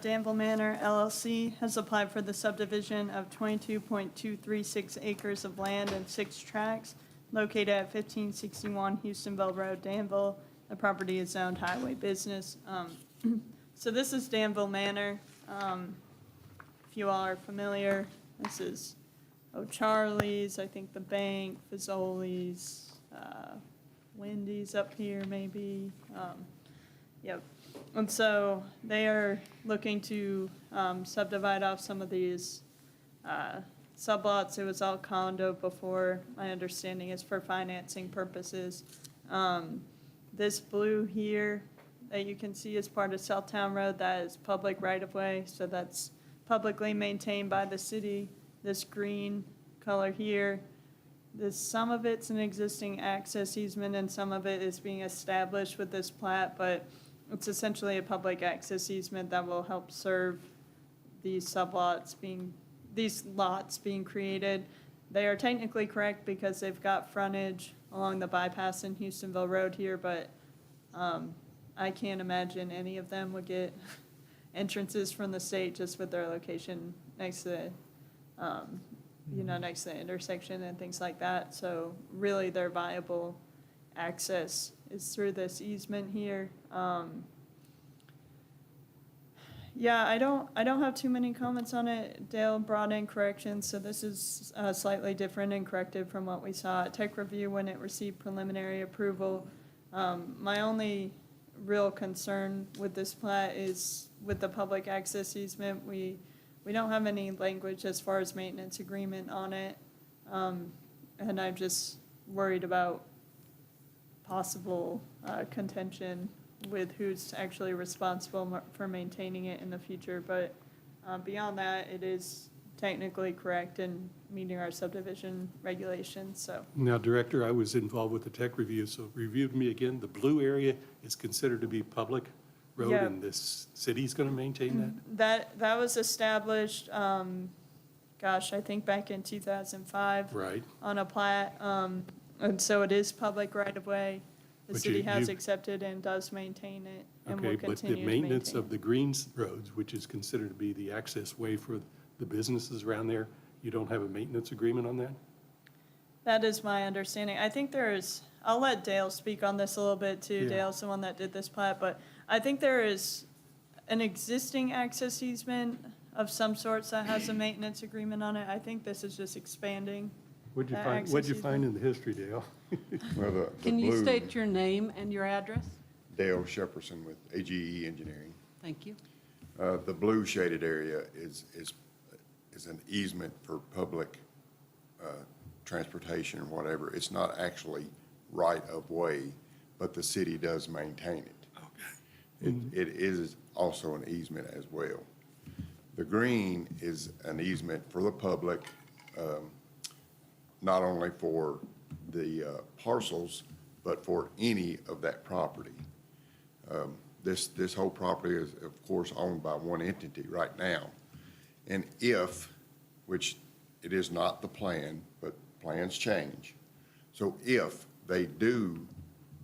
Danville Manor LLC has applied for the subdivision of 22.236 acres of land and 6 tracts located at 1561 Houstonville Road, Danville. The property is zoned highway business. So this is Danville Manor. If you all are familiar, this is O'Charlie's, I think the bank, Fazoli's, Wendy's up here maybe. Yep. And so they are looking to subdivide off some of these sublots. It was all condo before, my understanding is for financing purposes. This blue here that you can see is part of Southtown Road, that is public right-of-way, so that's publicly maintained by the city. This green color here, some of it's an existing access easement and some of it is being established with this plat, but it's essentially a public access easement that will help serve these these lots being created. They are technically correct because they've got frontage along the bypass in Houstonville Road here, but I can't imagine any of them would get entrances from the state just with their location next to next to the intersection and things like that. So really their viable access is through this easement here. Yeah, I don't have too many comments on it. Dale brought in corrections, so this is slightly different and corrected from what we saw at Tech Review when it received preliminary approval. My only real concern with this plat is with the public access easement. We don't have any language as far as maintenance agreement on it, and I'm just worried about possible contention with who's actually responsible for maintaining it in the future. But beyond that, it is technically correct and meeting our subdivision regulations, so. Now, Director, I was involved with the tech review, so review me again. The blue area is considered to be public road, Yeah. and this city's going to maintain that? That was established, I think back in 2005. Right. On a plat, and so it is public right-of-way. The But city you- has you- accepted and does maintain it, and will Okay, but continue the to maintenance maintain of the greens roads, which is considered to be the access way for the businesses around there, you don't have a maintenance agreement on that? That is my understanding. I think I'll let Dale speak on this a little bit too. Yeah. Dale's the one that did this plat, but I think there is an existing access easement of some sorts that has a maintenance agreement on it. I think this is just expanding. What'd you that find, what'd you access find in the history, Dale? Well, the Can you blue, state your name and your address? Dale Shepperson with AGE Engineering. Thank you. The blue shaded area is an easement for public transportation or whatever. It's not actually right of way, but the city does maintain it. It is also an easement as well. The green is an easement for the public, not only for the parcels, but for any of that property. This whole property is, of course, owned by one entity right now. And which it is not the plan, but plans change. So if they do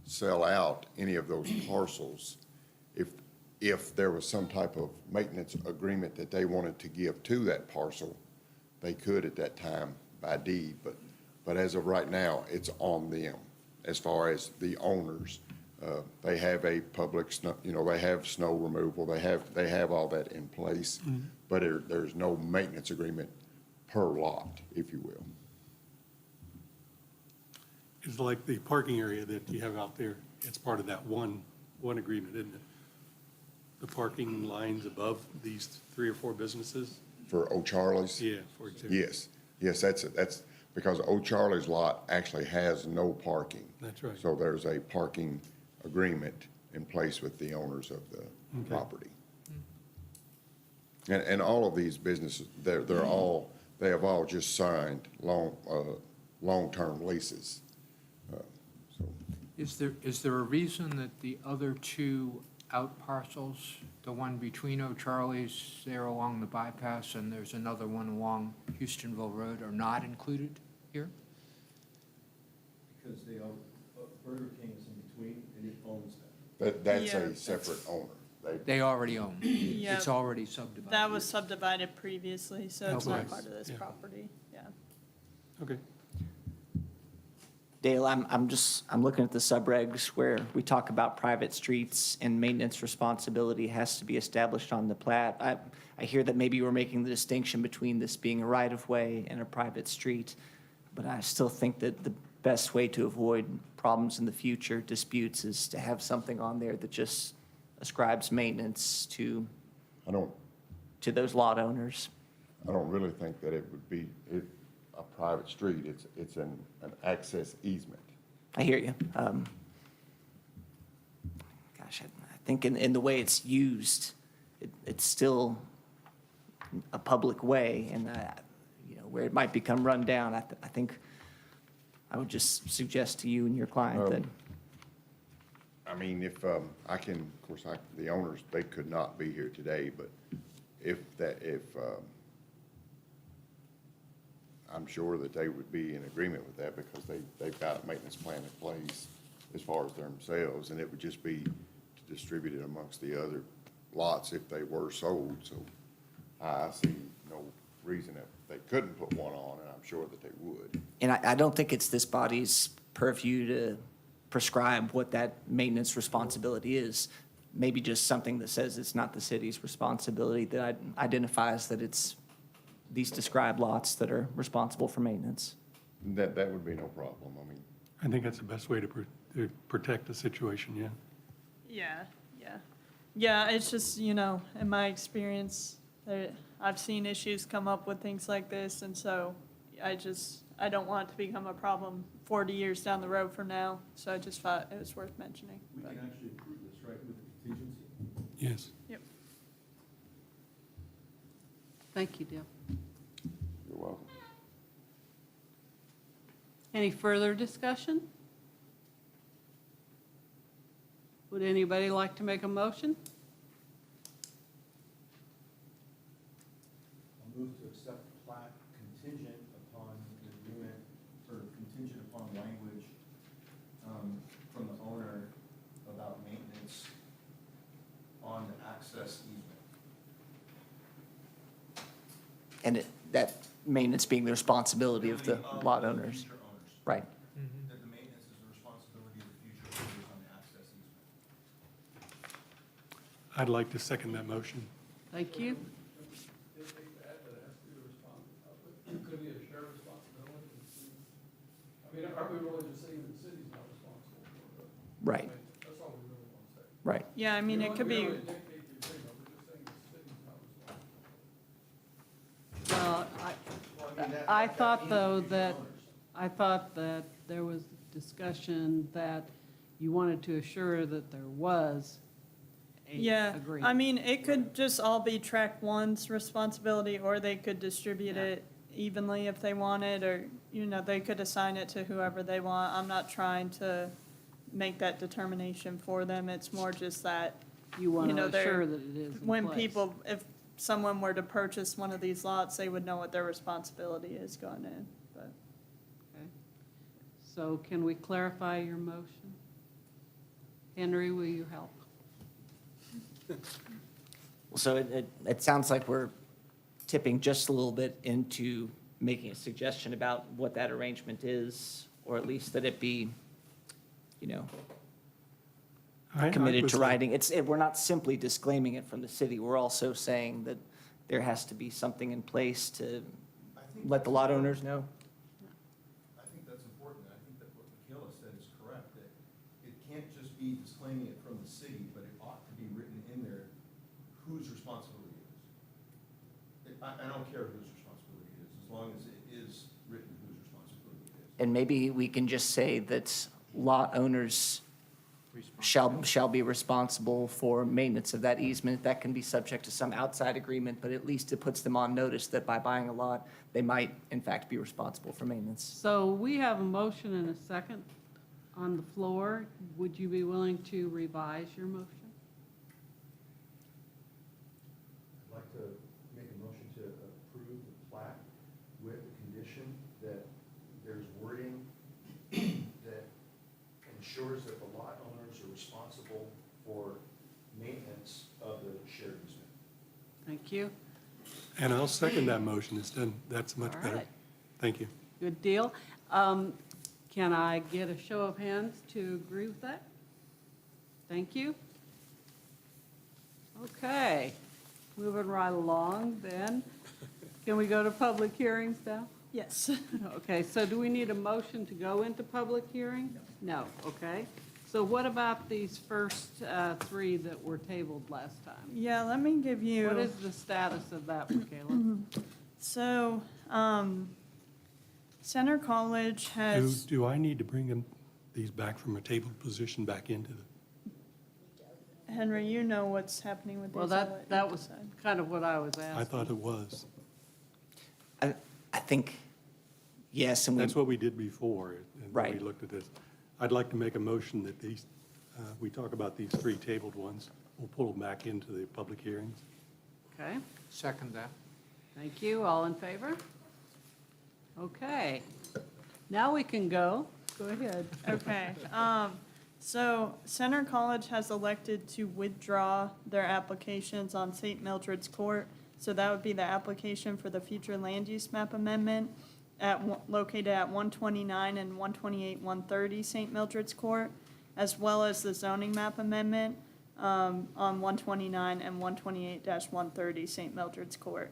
sell out any of those parcels, if there was some type of maintenance agreement that they wanted to give to that parcel, they could at that time by deed, but as of right now, it's on them as far as the owners. They have a public snow, they have snow removal, they have all that in place, but there's no maintenance agreement per lot, if you will. It's like the parking area that you have out there, it's part of that one agreement, isn't it? The parking lines above these 3 or 4 businesses? For O'Charlie's? Yeah, for example. Yes, that's because O'Charlie's lot actually has no parking. That's right. So there's a parking agreement in place with the owners of the property. And all of these businesses, they have all just signed long-term leases. So Is there a reason that the other 2 out parcels, the one between O'Charlie's there along the bypass and there's another one along Houstonville Road, are not included here? Because they own, Burger King is in between, and it owns that. that's Yeah, a separate owner. They already own. Yeah. It's already subdivided. That was subdivided previously, so it's not Okay. part of this Yeah. property, yeah. Okay. Dale, I'm looking at the subregs where we talk about private streets and maintenance responsibility has to be established on the plat. I hear that maybe we're making the distinction between this being a right-of-way and a private street, but I still think that the best way to avoid problems in the future, disputes, is to have something on there that just ascribes maintenance to I don't, those lot owners. I don't really think that it would be a private street. It's an access easement. I hear you. Gosh, I think in the way it's used, it's still a public way, and where it might become run down, I think I would just suggest to you and your client that. I mean, if, I can, of course, the owners, they could not be here today, but I'm sure that they would be in agreement with that because they've got a maintenance plan in place as far as themselves, and it would just be to distribute it amongst the other lots if they were sold. So I see no reason that they couldn't put one on, and I'm sure that they would. And I don't think it's this body's purview to prescribe what that maintenance responsibility is. Maybe just something that says it's not the city's responsibility, that identifies that it's these described lots that are responsible for maintenance. That would be no problem. I mean, I think that's the best way to protect the situation, yeah. Yeah, it's just, in my experience, I've seen issues come up with things like this, and so I don't want it to become a problem 40 years down the road from now, so I just thought it was worth mentioning. We can actually approve this, right, with the contingency? Yes. Yep. Thank you, Dale. you're welcome. Any further discussion? Would anybody like to make a motion? I'll move to accept the plat contingent upon the agreement, or contingent upon language from the owner about maintenance on the access easement. And that maintenance being the responsibility of the lot owners. Future owners. Right. That the maintenance is the responsibility of the future owners on the access easement. I'd like to second that motion. Thank you. Could be a shared responsibility. I mean, are we really just saying the city's not responsible for it? Right. That's all we really want to say. Right. Yeah, I mean, it could We be, don't really dictate the agreement, we're just saying the city's not responsible. Well, I thought, though, that there was discussion that you wanted to assure that there was a yeah, agreement. I mean, it could just all be track one's responsibility, or they could distribute it evenly if they wanted, or, they could assign it to whoever they want. I'm not trying to make that determination for them. It's more just that, You want to they're- assure that it is in when place. people, if someone were to purchase one of these lots, they would know what their responsibility is going in, but. Okay. So can we clarify your motion? Henry, will you help? So it sounds like we're tipping just a little bit into making a suggestion about what that arrangement is, or at least that it be, I committed was to like- writing. We're not simply disclaiming it from the city. We're also saying that there has to be something in place to let the lot owners know. I think that's important. I think that what Michaela said is correct, that it can't just be disclaiming it from the city, but it ought to be written in there whose responsibility it is. I don't care whose responsibility it is, as long as it is written whose responsibility it is. And maybe we can just say that lot owners shall be responsible for maintenance of that easement. That can be subject to some outside agreement, but at least it puts them on notice that by buying a lot, they might in fact be responsible for maintenance. So we have a motion and a second on the floor. Would you be willing to revise your motion? I'd like to make a motion to approve the plat with the condition that there's wording that ensures that the lot owners are responsible for maintenance of the shared easement. Thank you. And I'll second that motion. That's much All better. right. Thank you. Good deal. Can I get a show of hands to agree with that? Thank you. Okay, moving right along then. Can we go to public hearings now? Yes. Okay, so do we need a motion to go into public hearing? No, okay. So what about these first three that were tabled last time? Yeah, let me give you. What is the status of that, Michaela? So, Center College has, Do I need to bring these back from a tabled position back into the? Henry, you know what's happening with these. Well, I'll let you that was decide. kind of what I was asking. I thought it was. I think, yes, and That's what we did before, and when we Right. looked at this. I'd like to make a motion that these, we talk about these three tabled ones. We'll pull them back into the public hearings. Okay, Second that. thank you. All in favor? Okay. Now we can go. Go ahead. Okay, so Center College has elected to withdraw their applications on St. Mildred's Court. So that would be the application for the future land use map amendment located at 129 and 128, 130 St. Mildred's Court, as well as the zoning map amendment on 129 and 128-130 St. Mildred's Court.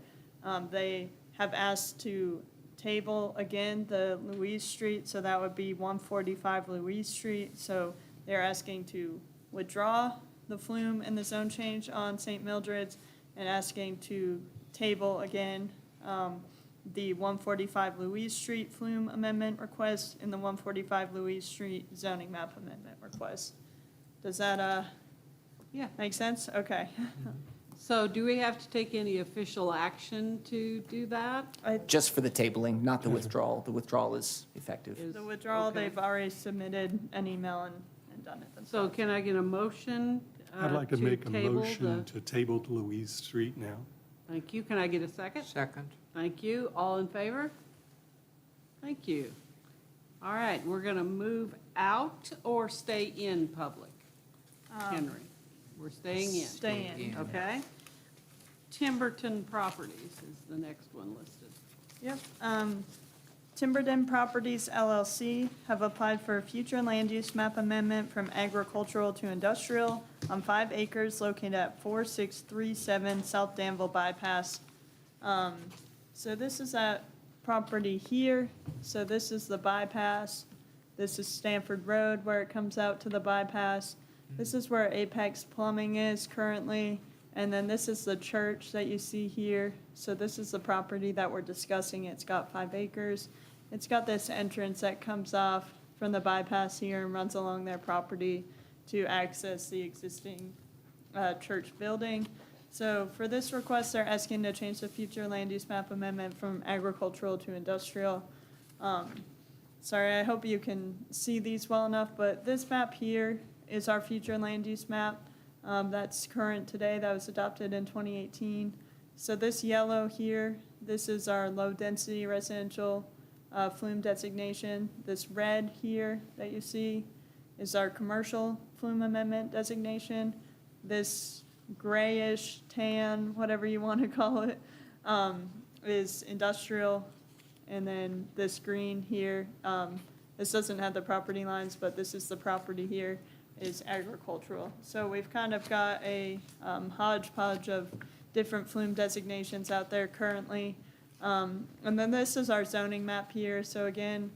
They have asked to table again the Louise Street, so that would be 145 Louise Street. So they're asking to withdraw the flume and the zone change on St. Mildred's and asking to table again the 145 Louise Street flume amendment request and the 145 Louise Street zoning map amendment request. Does that Yeah. make sense? Okay. So do we have to take any official action to do that? just for the tabling, not the withdrawal. The withdrawal is effective. Is- The withdrawal, okay. they've already submitted an email and done it So themselves. can I get a motion I'd like to make a table motion to table Louise Street now. Thank you. Can I get a second? Second. Thank you. All in favor? Thank you. All right, we're going to move out or stay in public? Henry, we're staying in. Stay in. Okay. Timberton Properties is the next one listed. Yep. Timberden Properties LLC have applied for a future land use map amendment from agricultural to industrial on 5 acres located at 4637 South Danville Bypass. So this is that property here. So this is the bypass. This is Stanford Road where it comes out to the bypass. This is where Apex Plumbing is currently. And then this is the church that you see here. So this is the property that we're discussing. It's got 5 acres. It's got this entrance that comes off from the bypass here and runs along their property to access the existing church building. So for this request, they're asking to change the future land use map amendment from agricultural to industrial. Sorry, I hope you can see these well enough, but this map here is our future land use map. That's current today, that was adopted in 2018. So this yellow here, this is our low-density residential flume designation. This red here that you see is our commercial flume amendment designation. This grayish, tan, whatever you want to call it, is industrial. And then this green here, this doesn't have the property lines, but this is the property here, is agricultural. So we've kind of got a hodgepodge of different flume designations out there currently. And then this is our zoning map here. So again,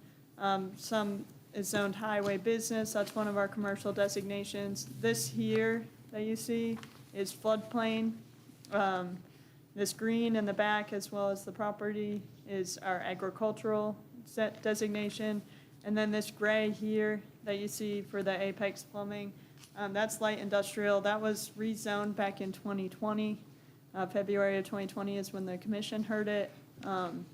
some is zoned highway business. That's one of our commercial designations. This here that you see is floodplain. This green in the back, as well as the property, is our agricultural designation. And then this gray here that you see for the Apex Plumbing, that's light industrial. That was rezoned back in 2020. February of 2020 is when the commission heard it. And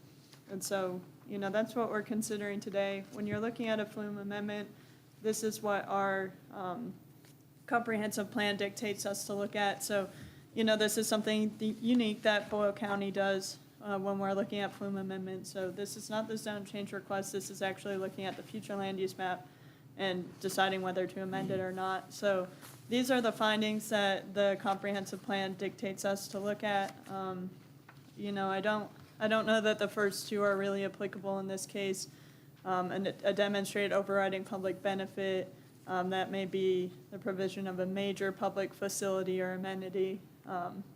so, you know, that's what we're considering today. When you're looking at a flume amendment, this is what our comprehensive plan dictates us to look at. So, you know, this is something unique that Boyle County does when we're looking at flume amendments. So this is not the zone change request. This is actually looking at the future land use map and deciding whether to amend it or not. So these are the findings that the comprehensive plan dictates us to look at. You know, I don't know that the first two are really applicable in this case. And a demonstrated overriding public benefit, that may be the provision of a major public facility or amenity.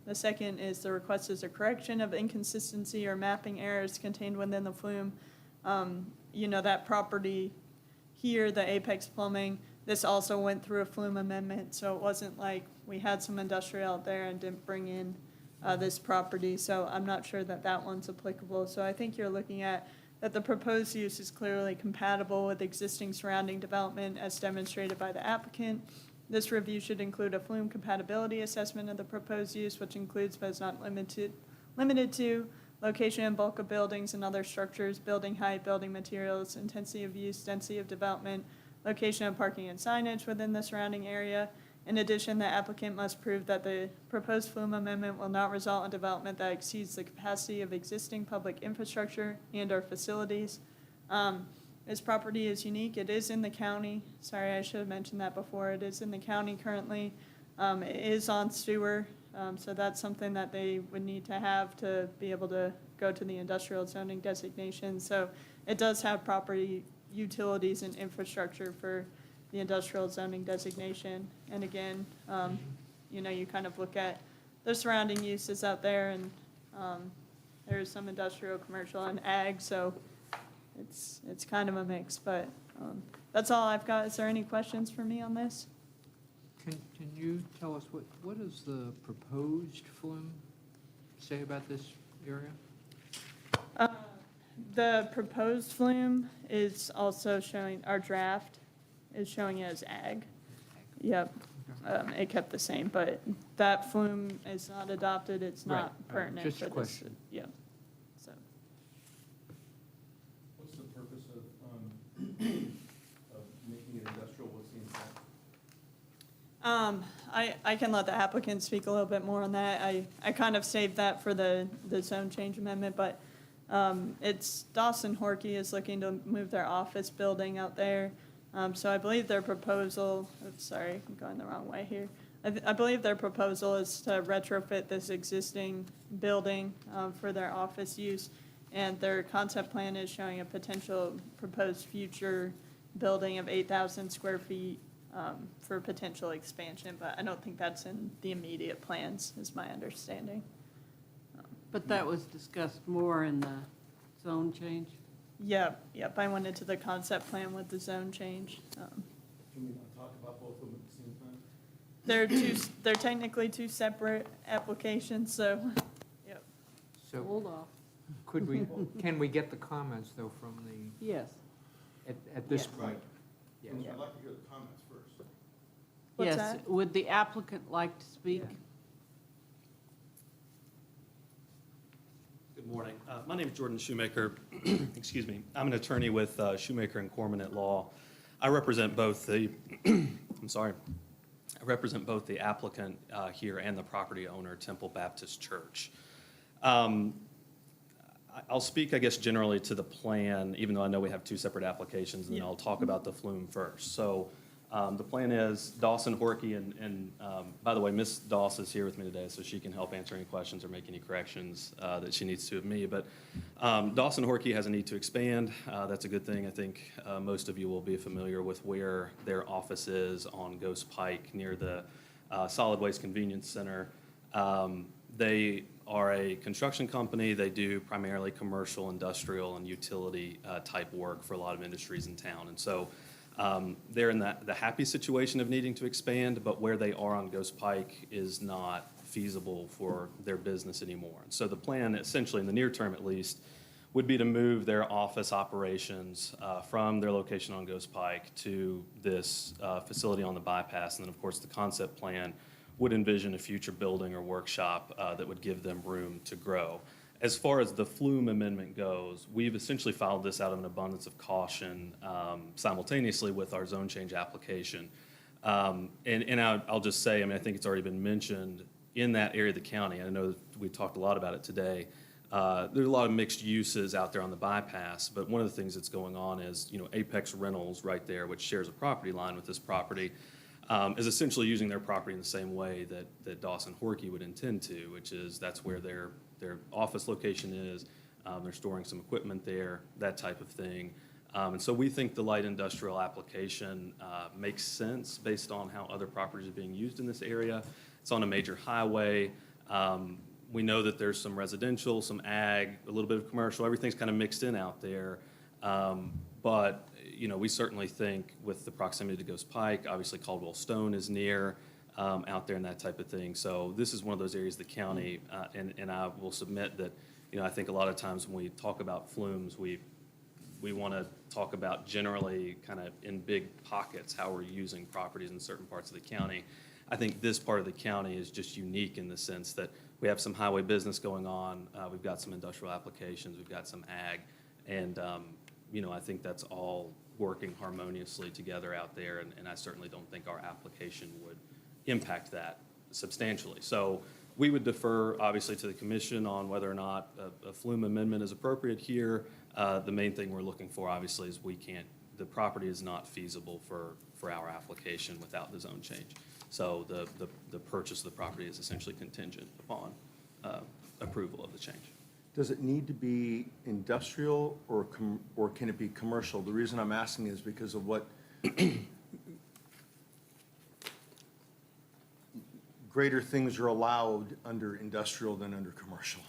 The second is the request is a correction of inconsistency or mapping errors contained within the flume. You know, that property here, the Apex Plumbing, this also went through a flume amendment, so it wasn't like we had some industrial out there and didn't bring in this property, so I'm not sure that that one's applicable. So I think you're looking at that the proposed use is clearly compatible with existing surrounding development as demonstrated by the applicant. This review should include a flume compatibility assessment of the proposed use, which includes but is not limited to location and bulk of buildings and other structures, building height, building materials, intensity of use, density of development, location of parking and signage within the surrounding area. In addition, the applicant must prove that the proposed flume amendment will not result in development that exceeds the capacity of existing public infrastructure and/or facilities. This property is unique. It is in the county. Sorry, I should have mentioned that before. It is in the county currently. It is on sewer, so that's something that they would need to have to be able to go to the industrial zoning designation. So it does have property utilities and infrastructure for the industrial zoning designation. And again, you kind of look at the surrounding uses out there, and there's some industrial, commercial, and ag, so it's kind of a mix, but that's all I've got. Is there any questions for me on this? Can you tell us what does the proposed flume say about this area? The proposed flume is also showing, our draft is showing it as ag. Yep, it kept the same, but that flume is not adopted, it's not Right, pertinent just for a this. question. Yep, so. What's the purpose of making it industrial? What's the intent? I can let the applicant speak a little bit more on that. I kind of saved that for the zone change amendment, but it's Dawson Horkey is looking to move their office building out there. So I believe their proposal, oops, sorry, I'm going the wrong way here. I believe their proposal is to retrofit this existing building for their office use. And their concept plan is showing a potential proposed future building of 8,000 square feet for potential expansion, but I don't think that's in the immediate plans, is my understanding. But that was discussed more in the zone change? Yep, I went into the concept plan with the zone change. Can we not talk about both of them at the same time? They're technically two separate applications, so, yep. So Hold off. can we get the comments, though, from the, Yes. at this Yes. point? Yes. I'd like to hear the comments first. What's Yes. that? Would the applicant like to speak? Good morning. My name is Jordan Shoemaker. Excuse me. I'm an attorney with Shoemaker and Corman at Law. I represent both the, I represent both the applicant here and the property owner, Temple Baptist Church. I'll speak, I guess, generally to the plan, even though I know we have two separate applications, and then I'll talk about the flume first. So the plan is Dawson Horkey, and by the way, Ms. Doss is here with me today, so she can help answer any questions or make any corrections that she needs to of me. But Dawson Horkey has a need to expand. That's a good thing. I think most of you will be familiar with where their office is on Ghost Pike near the Solid Waste Convenience Center. They are a construction company. They do primarily commercial, industrial, and utility type work for a lot of industries in town. And so they're in the happy situation of needing to expand, but where they are on Ghost Pike is not feasible for their business anymore. And so the plan, essentially in the near term at least, would be to move their office operations from their location on Ghost Pike to this facility on the bypass. And then, of course, the concept plan would envision a future building or workshop that would give them room to grow. As far as the flume amendment goes, we've essentially filed this out of an abundance of caution simultaneously with our zone change application. And I'll just say, I think it's already been mentioned, in that area of the county, I know we talked a lot about it today, there's a lot of mixed uses out there on the bypass, but one of the things that's going on is, Apex Rentals right there, which shares a property line with this property, is essentially using their property in the same way that Dawson Horkey would intend to, which is that's where their office location is. They're storing some equipment there, that type of thing. And so we think the light industrial application makes sense based on how other properties are being used in this area. It's on a major highway. We know that there's some residential, some ag, a little bit of commercial. Everything's kind of mixed in out there. But you know, we certainly think with the proximity to Ghost Pike, obviously Caldwell Stone is near, out there and that type of thing. So this is one of those areas of the county, and I will submit that, you know, I think a lot of times when we talk about flumes, we want to talk about generally kind of in big pockets, how we're using properties in certain parts of the county. I think this part of the county is just unique in the sense that we have some highway business going on, we've got some industrial applications, we've got some ag, and, you know, I think that's all working harmoniously together out there, and I certainly don't think our application would impact that substantially. So we would defer, obviously, to the commission on whether or not a flume amendment is appropriate here. The main thing we're looking for, obviously, is the property is not feasible for our application without the zone change. So the purchase of the property is essentially contingent upon approval of the change. Does it need to be industrial or can it be commercial? The reason I'm asking is because of what greater things are allowed under industrial than under commercial.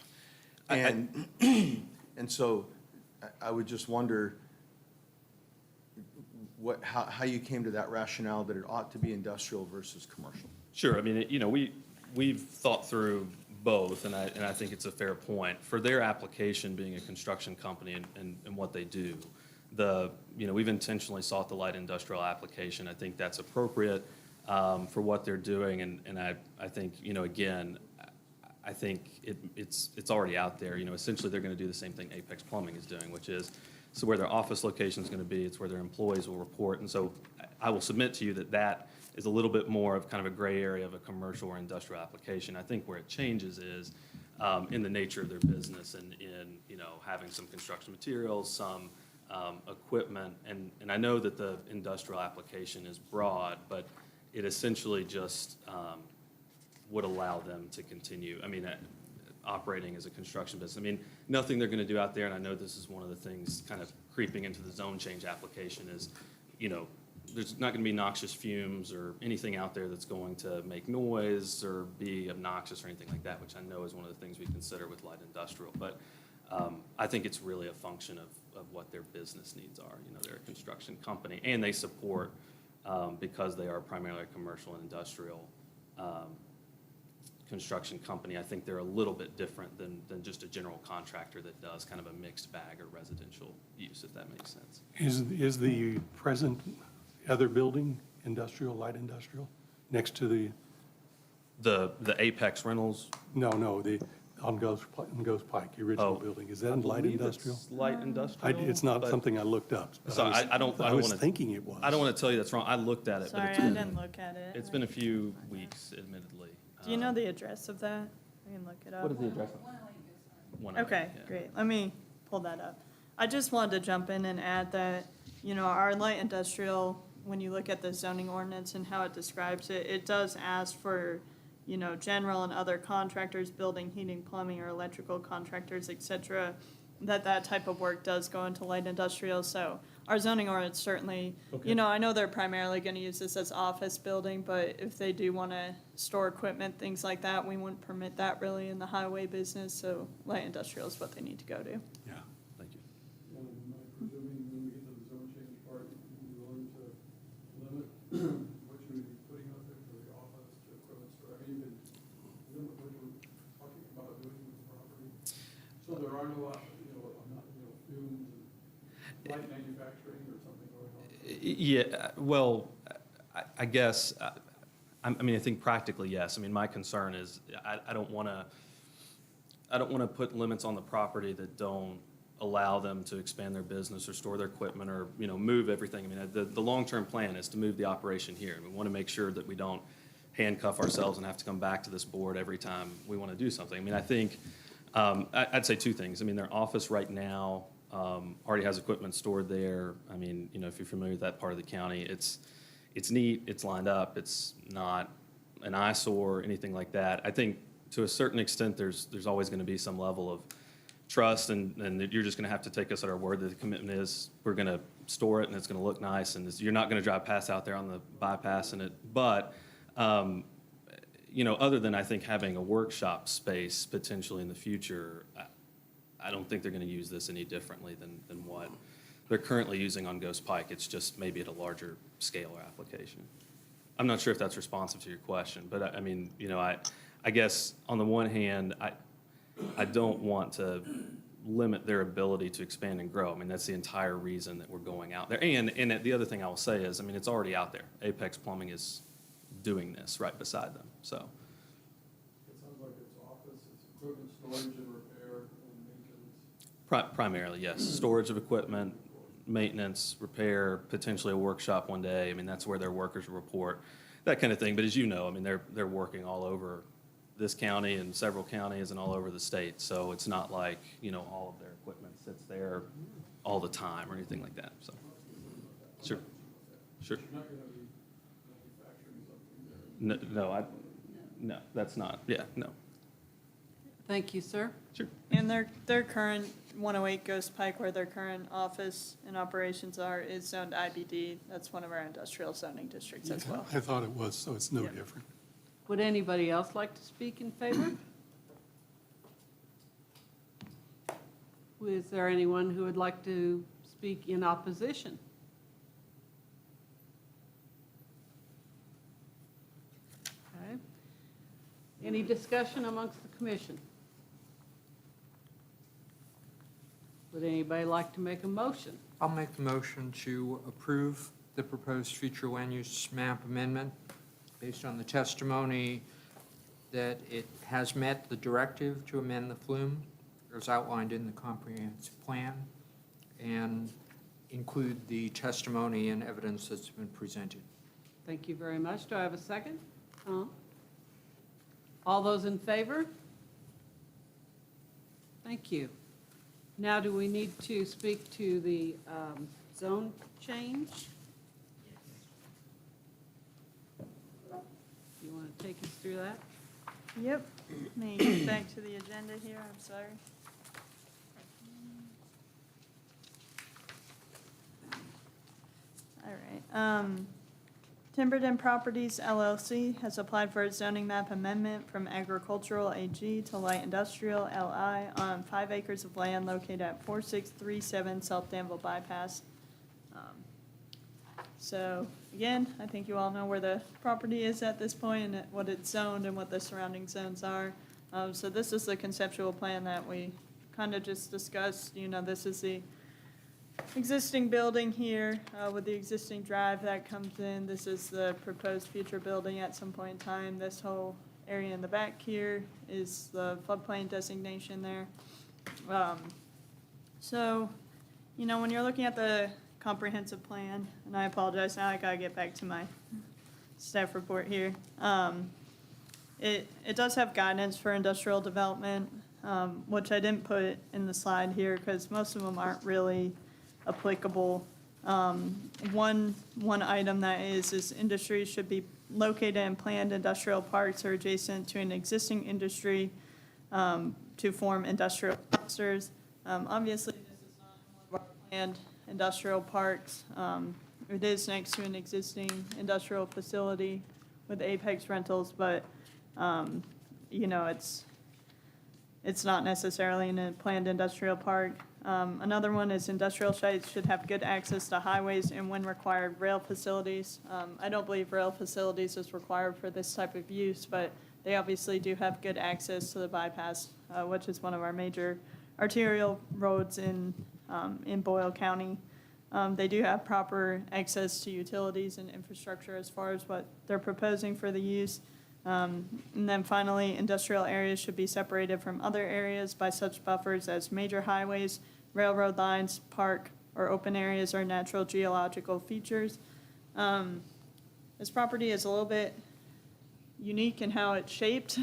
And, and so I would just wonder how you came to that rationale that it ought to be industrial versus commercial. Sure. I mean, you know, we've thought through both, and I think it's a fair point. For their application being a construction company and what they do, you know, we've intentionally sought the light industrial application. I think that's appropriate for what they're doing, and I think, you know, again, I think it's already out there. You know, essentially they're going to do the same thing Apex Plumbing is doing, which is so where their office location is going to be, it's where their employees will report. And so I will submit to you that is a little bit more of kind of a gray area of a commercial or industrial application. I think where it changes is in the nature of their business and in, you know, having some construction materials, some equipment. And I know that the industrial application is broad, but it essentially just would allow them to continue, I mean, operating as a construction business. I mean, nothing they're going to do out there, and I know this is one of the things kind of creeping into the zone change application is, you know, there's not going to be noxious fumes or anything out there that's going to make noise or be obnoxious or anything like that, which I know is one of the things we consider with light industrial. But I think it's really a function of what their business needs are. You know, they're a construction company, and they support, because they are primarily a commercial and industrial construction company, I think they're a little bit different than just a general contractor that does kind of a mixed bag or residential use, if that makes sense. Is the present other building industrial, light industrial, next to The Apex Rentals? no, on Ghost Pike, the original building, is that light industrial? It's light industrial. It's not but- something I looked up. But So I was want to. thinking it was. I don't want to tell you that's wrong. I looked at it, but Sorry, it's I been, didn't look at it. it's been a few weeks, admittedly. Do you know the address of that? I can look it up. What is the address? Okay, great. Let me pull that up. I just wanted to jump in and add that, you know, our light industrial, when you look at the zoning ordinance and how it describes it, it does ask for, you know, general and other contractors, building, heating, plumbing, or electrical contractors, et cetera, that type of work does go into light industrial. So our zoning ordinance certainly, you know, I know they're primarily going to use this as office building, but if they do want to store equipment, things like that, we wouldn't permit that really in the highway business. So light industrial is what they need to go to. Yeah. Thank you. And am I presuming when we get to the zone change part, you're willing to limit what you would be putting out there for the office to equipment store? I mean, you could limit what you're talking about doing with the property. So there are no, fumes and light manufacturing or something going on? Yeah, well, I guess, I mean, I think practically, yes. I mean, my concern is I don't want to put limits on the property that don't allow them to expand their business or store their equipment or, you know, move everything. I mean, the long-term plan is to move the operation here. And we want to make sure that we don't handcuff ourselves and have to come back to this board every time we want to do something. I mean, I think, I'd say two things. I mean, their office right now already has equipment stored there. I mean, you know, if you're familiar with that part of the county, it's neat, it's lined up, it's not an eyesore or anything like that. I think to a certain extent, there's always going to be some level of trust, and that you're just going to have to take us at our word that the commitment is we're going to store it and it's going to look nice, and you're not going to drive past out there on the bypass in it. But you know, other than I think having a workshop space potentially in the future, I don't think they're going to use this any differently than what they're currently using on Ghost Pike. It's just maybe at a larger scale or application. I'm not sure if that's responsive to your question, but I mean, you know, I guess on the one hand, I don't want to limit their ability to expand and grow. I mean, that's the entire reason that we're going out there. And the other thing I will say is, I mean, it's already out there. Apex Plumbing is doing this right beside them, so. It sounds like it's office, it's equipment storage and repair and maintenance. Primarily, yes. Storage of equipment, maintenance, repair, potentially a workshop one day. I mean, that's where their workers report, that kind of thing. But as you know, I mean, they're working all over this county and several counties and all over the state. So it's not like, you know, all of their equipment sits there all the time or anything like that, so. Sure, sure. You're not going to be manufacturing something there. No, that's not, yeah, no. Thank you, sir. Sure. And their current 108 Ghost Pike, where their current office and operations are, is zoned IBD. That's one of our industrial zoning districts as well. I thought it was, so it's no Yeah. different. Would anybody else like to speak in favor? Is there anyone who would like to speak in opposition? Okay. Any discussion amongst the commission? Would anybody like to make a motion? I'll make the motion to approve the proposed future land use map amendment based on the testimony that it has met the directive to amend the flume as outlined in the comprehensive plan, and include the testimony and evidence that's been presented. Thank you very much. Do I have a second? All those in favor? Thank you. Now, do we need to speak to the zone change? You want to take us through that? Yep. Let me get back to the agenda here, I'm sorry. All right. Timberden Properties LLC has applied for a zoning map amendment from agricultural AG to light industrial LI on 5 acres of land located at 4637 South Danville Bypass. So again, I think you all know where the property is at this point and what it's zoned and what the surrounding zones are. So this is the conceptual plan that we kind of just discussed. You know, this is the existing building here with the existing drive that comes in. This is the proposed future building at some point in time. This whole area in the back here is the floodplain designation there. So, you know, when you're looking at the comprehensive plan, and I apologize, now I gotta get back to my staff report here. It does have guidance for industrial development, which I didn't put in the slide here because most of them aren't really applicable. One item that is industries should be located in planned industrial parks or adjacent to an existing industry to form industrial clusters. Obviously, this is not one of our planned industrial parks. It is next to an existing industrial facility with Apex Rentals, but you know, it's not necessarily in a planned industrial park. Another one is industrial sites should have good access to highways and when required, rail facilities. I don't believe rail facilities is required for this type of use, but they obviously do have good access to the bypass, which is one of our major arterial roads in Boyle County. They do have proper access to utilities and infrastructure as far as what they're proposing for the use. And then finally, industrial areas should be separated from other areas by such buffers as major highways, railroad lines, park, or open areas or natural geological features. This property is a little bit unique in how it's shaped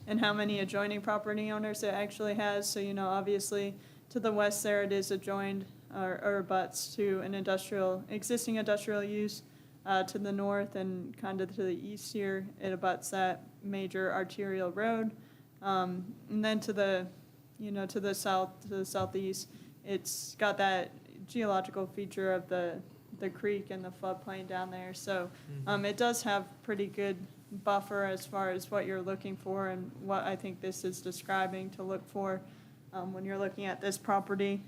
and how many adjoining property owners it actually has. So, you know, obviously to the west there it is adjoined or abuts to an existing industrial use. To the north and kind of to the east here, it abuts that major arterial road. And then to the south, to the southeast, it's got that geological feature of the creek and the floodplain down there. So it does have pretty good buffer as far as what you're looking for and what I think this is describing to look for when you're looking at this property.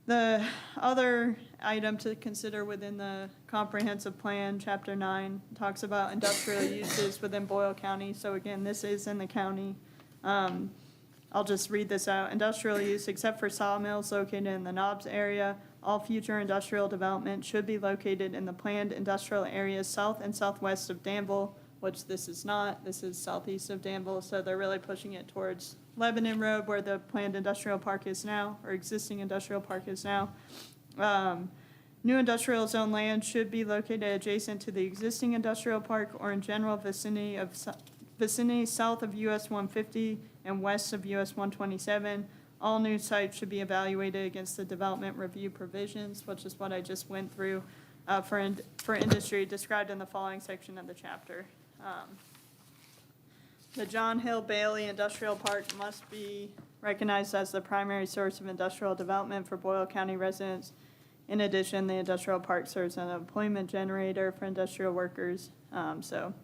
The other item to consider within the comprehensive plan, Chapter 9, talks about industrial uses within Boyle County. So again, this is in the county. I'll just read this out. Industrial use, except for sawmills located in the Knobs area, all future industrial development should be located in the planned industrial areas south and southwest of Danville, which this is not. This is southeast of Danville, so they're really pushing it towards Lebanon Road, where the planned industrial park is now, or existing industrial park is now. New industrial zone land should be located adjacent to the existing industrial park or in general vicinity south of US 150 and west of US 127. All new sites should be evaluated against the development review provisions, which is what I just went through for industry described in the following section of the chapter. The John Hill Bailey Industrial Park must be recognized as the primary source of industrial development for Boyle County residents. In addition, the industrial park serves as an employment generator for industrial workers. So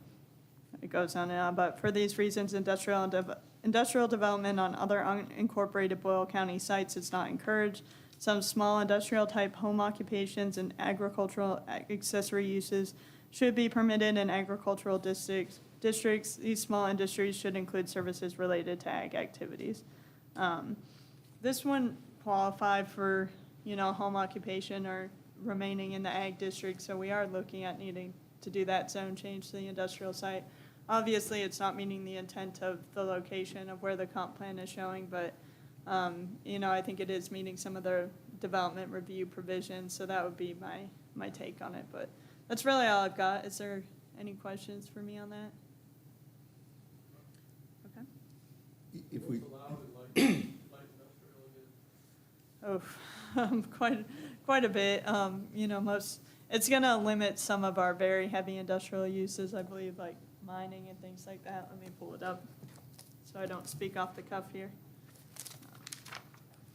it goes on and on. But for these reasons, industrial development on other unincorporated Boyle County sites is not encouraged. Some small industrial type home occupations and agricultural accessory uses should be permitted in agricultural districts. These small industries should include services related to ag activities. This wouldn't qualify for, home occupation or remaining in the ag district, so we are looking at needing to do that zone change to the industrial site. Obviously, it's not meeting the intent of the location of where the comp plan is showing, but, I think it is meeting some of the development review provisions, so that would be my take on it. But that's really all I've got. Is there any questions for me on that? Okay. If we, Oh, quite a bit. It's gonna limit some of our very heavy industrial uses, I believe, like mining and things like that. Let me pull it up so I don't speak off the cuff here.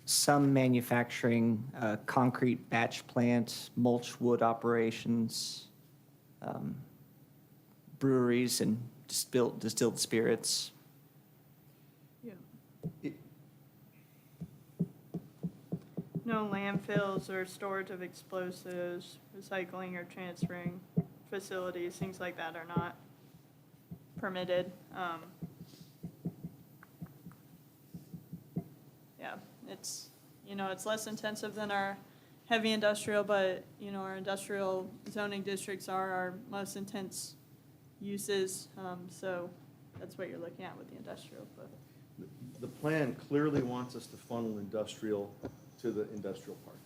Some manufacturing, concrete batch plant, mulch wood operations, breweries and distilled spirits. Yeah. No landfills or storage of explosives, recycling or transferring facilities, things like that are not permitted. Yeah, it's less intensive than our heavy industrial, but, our industrial zoning districts are our most intense uses. So that's what you're looking at with the industrial, but. the plan clearly wants us to funnel industrial to the industrial park.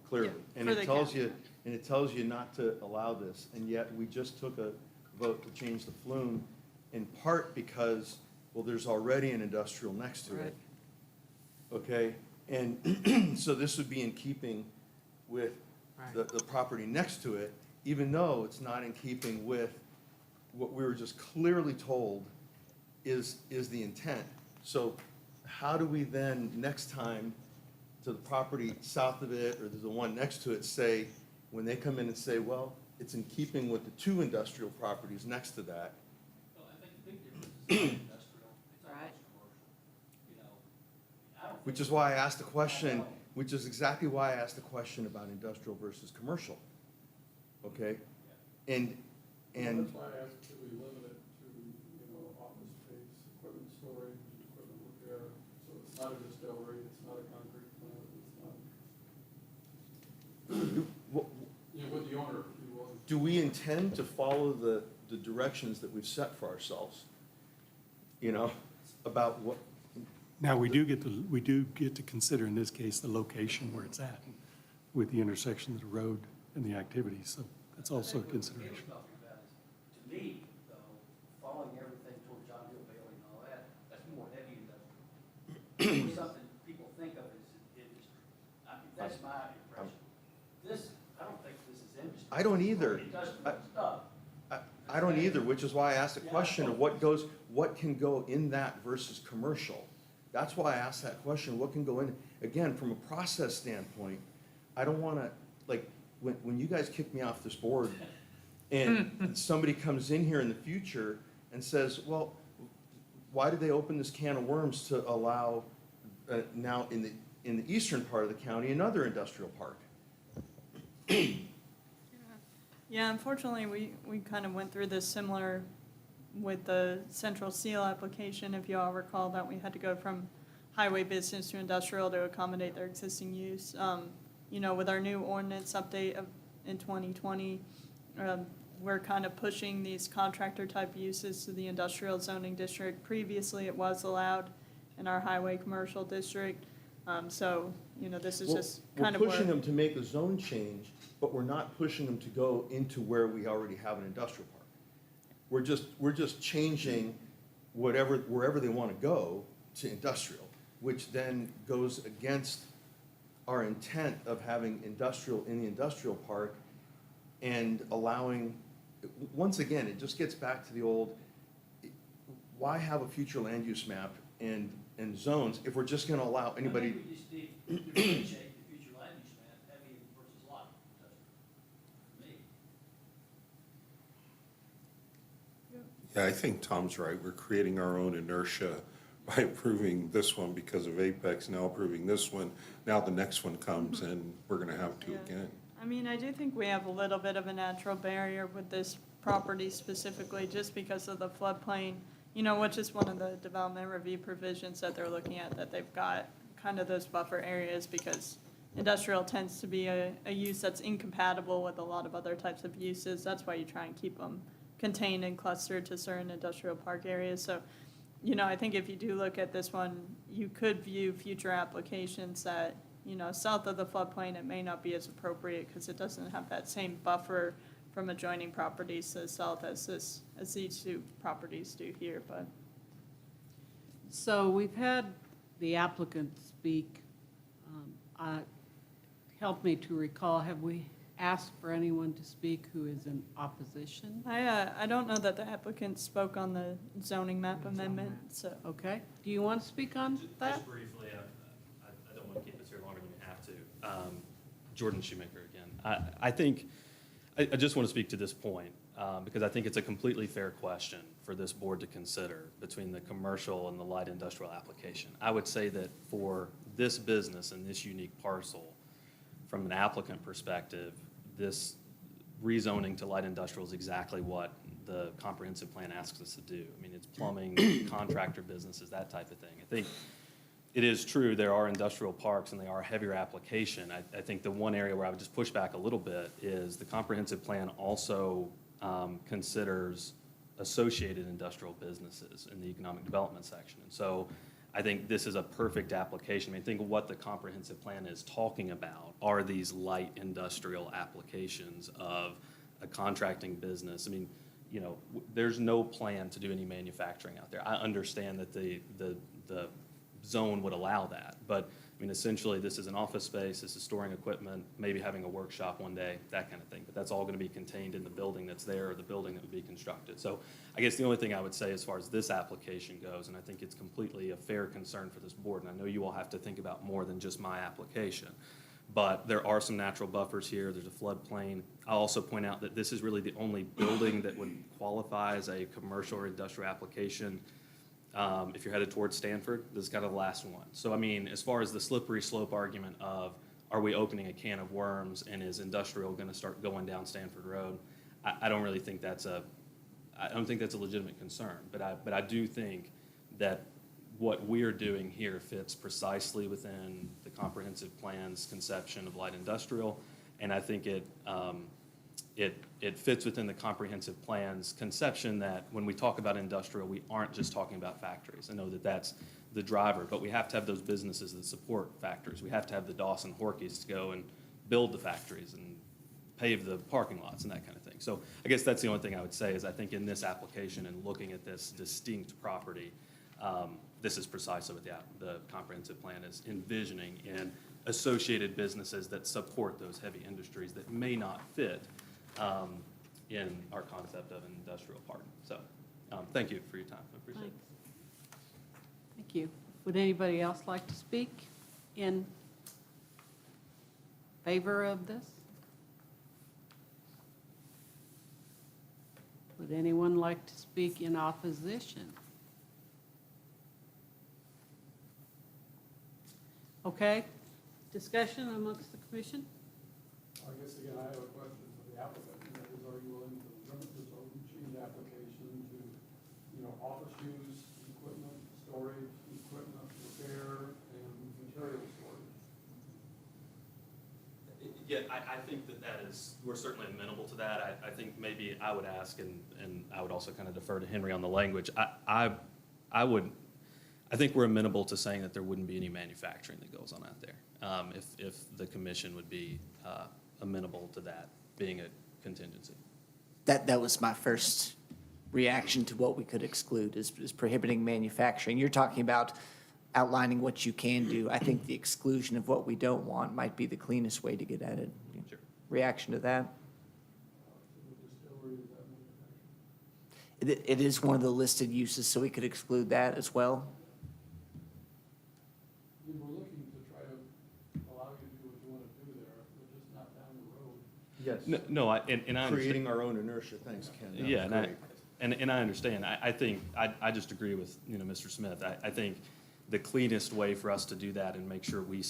Clearly. Yeah, And for it the tells county. you, and it tells you not to allow this, and yet we just took a vote to change the flume in part because, well, there's already an industrial next to it. Okay, and so this would be in keeping with the property next to it, even though it's not in keeping with what we were just clearly told is the intent. So how do we then, next time, to the property south of it, or the one next to it, say, when they come in and say, well, it's in keeping with the two industrial properties next to that? Well, I think the big difference is not industrial, it's almost commercial, I don't Which think- is why I asked the question, which is exactly why I asked the question about industrial versus commercial. Okay? And, That's why I asked that we limit it to, office space, equipment storage, equipment repair. So it's not a distillery, it's not a concrete plant, it's not, what- with the owner, if you will. do we intend to follow the directions that we've set for ourselves? About what, Now, we do get to consider, in this case, the location where it's at with the intersection of the road and the activities, so that's also a consideration. To me, though, following everything toward John Hill Bailey and all that, that's more heavy industrial. Something people think of as industry. That's my impression. This, I don't think this is industry. I don't either. Industrial stuff. I don't either, which is why I asked the question of what can go in that versus commercial. That's why I asked that question, what can go in? Again, from a process standpoint, I don't want to, like, when you guys kick me off this board and somebody comes in here in the future and says, well, why did they open this can of worms to allow now in the eastern part of the county, another industrial park. Yeah, unfortunately, we kind of went through this similar with the Central Seal application. If you all recall that we had to go from highway business to industrial to accommodate their existing use. You know, with our new ordinance update in 2020, we're kind of pushing these contractor type uses to the industrial zoning district. Previously, it was allowed in our highway commercial district. So, you know, this is just kind of We're where. pushing them to make a zone change, but we're not pushing them to go into where we already have an industrial park. We're just changing wherever they want to go to industrial, which then goes against our intent of having industrial in the industrial park and allowing, once again, it just gets back to the old, why have a future land use map and zones if we're just gonna allow anybody? I think we just need to differentiate the future land use map, heavy versus light industrial, for me. Yeah, I think Tom's right. We're creating our own inertia by approving this one because of Apex, now approving this one. Now the next one comes and we're gonna have to Yeah. again. I mean, I do think we have a little bit of a natural barrier with this property specifically, just because of the floodplain, you know, which is one of the development review provisions that they're looking at, that they've got kind of those buffer areas, because industrial tends to be a use that's incompatible with a lot of other types of uses. That's why you try and keep them contained and clustered to certain industrial park areas. So, you know, I think if you do look at this one, you could view future applications that, you know, south of the floodplain, it may not be as appropriate because it doesn't have that same buffer from adjoining properties to the south as these two properties do here, but. So we've had the applicant speak. Help me to recall, have we asked for anyone to speak who is in opposition? I don't know that the applicant spoke on the zoning map amendment, so. Okay, do you want to speak on that? Just briefly, I don't want to keep this here longer than we have to. Jordan Shoemaker again. I think, I just want to speak to this point, because I think it's a completely fair question for this board to consider between the commercial and the light industrial application. I would say that for this business and this unique parcel, from an applicant perspective, this rezoning to light industrial is exactly what the comprehensive plan asks us to do. I mean, it's plumbing, contractor businesses, that type of thing. I think it is true, there are industrial parks and they are a heavier application. I think the one area where I would just push back a little bit is the comprehensive plan also considers associated industrial businesses in the economic development section. And so I think this is a perfect application. I mean, think of what the comprehensive plan is talking about are these light industrial applications of a contracting business. I mean, you know, there's no plan to do any manufacturing out there. I understand that the zone would allow that, but I mean, essentially, this is an office space, this is storing equipment, maybe having a workshop one day, that kind of thing, but that's all gonna be contained in the building that's there, or the building that would be constructed. So I guess the only thing I would say as far as this application goes, and I think it's completely a fair concern for this board, and I know you all have to think about more than just my application, but there are some natural buffers here, there's a floodplain. I'll also point out that this is really the only building that would qualify as a commercial or industrial application. If you're headed towards Stanford, this is kind of the last one. So, I mean, as far as the slippery slope argument of, are we opening a can of worms and is industrial gonna start going down Stanford Road? I don't really think that's I don't think that's a legitimate concern, but I do think that what we're doing here fits precisely within the comprehensive plan's conception of light industrial, and I think it fits within the comprehensive plan's conception that when we talk about industrial, we aren't just talking about factories. I know that that's the driver, but we have to have those businesses that support factories. We have to have the Dawson Horkeys to go and build the factories and pave the parking lots and that kind of thing. So I guess that's the only thing I would say is I think in this application and looking at this distinct property, this is precisely what the comprehensive plan is envisioning in associated businesses that support those heavy industries that may not fit in our concept of an industrial park. So thank you for your time. I appreciate it. Thank you. Would anybody else like to speak in favor of this? Would anyone like to speak in opposition? Okay? Discussion amongst the commission? I guess again, I have a question for the applicant, and that is, are you willing to limit the zone change application to, office use, equipment, storage, equipment, repair, and material storage? Yeah, I think that is, we're certainly amenable to that. I think maybe I would ask, and I would also kind of defer to Henry on the language. I think we're amenable to saying that there wouldn't be any manufacturing that goes on out there, if the commission would be amenable to that being a contingency. That was my first reaction to what we could exclude is prohibiting manufacturing. You're talking about outlining what you can do. I think the exclusion of what we don't want might be the cleanest way to get at it. Sure. Reaction to that? Distillery, is that manufacturing? It is one of the listed uses, so we could exclude that as well. We were looking to try to allow you to do what you want to do there, but just not down the road. Yes. No, I understand. Creating our own inertia, thanks, Ken. That was Yeah, great. and I understand. I think, I just agree with, Mr. Smith. I think the cleanest way for us to do that and make sure we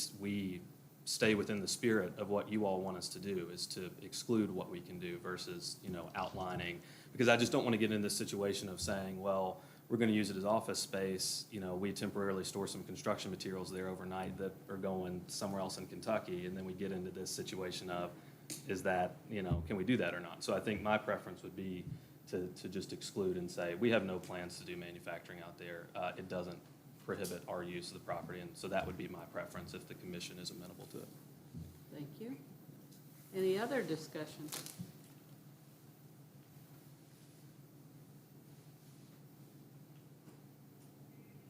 stay within the spirit of what you all want us to do is to exclude what we can do versus, outlining. Because I just don't want to get in this situation of saying, well, we're going to use it as office space. We temporarily store some construction materials there overnight that are going somewhere else in Kentucky. And then we get into this situation of, is that, can we do that or not? So I think my preference would be to just exclude and say, we have no plans to do manufacturing out there. It doesn't prohibit our use of the property, and so that would be my preference if the commission is amenable to it. Thank you. Any other discussion?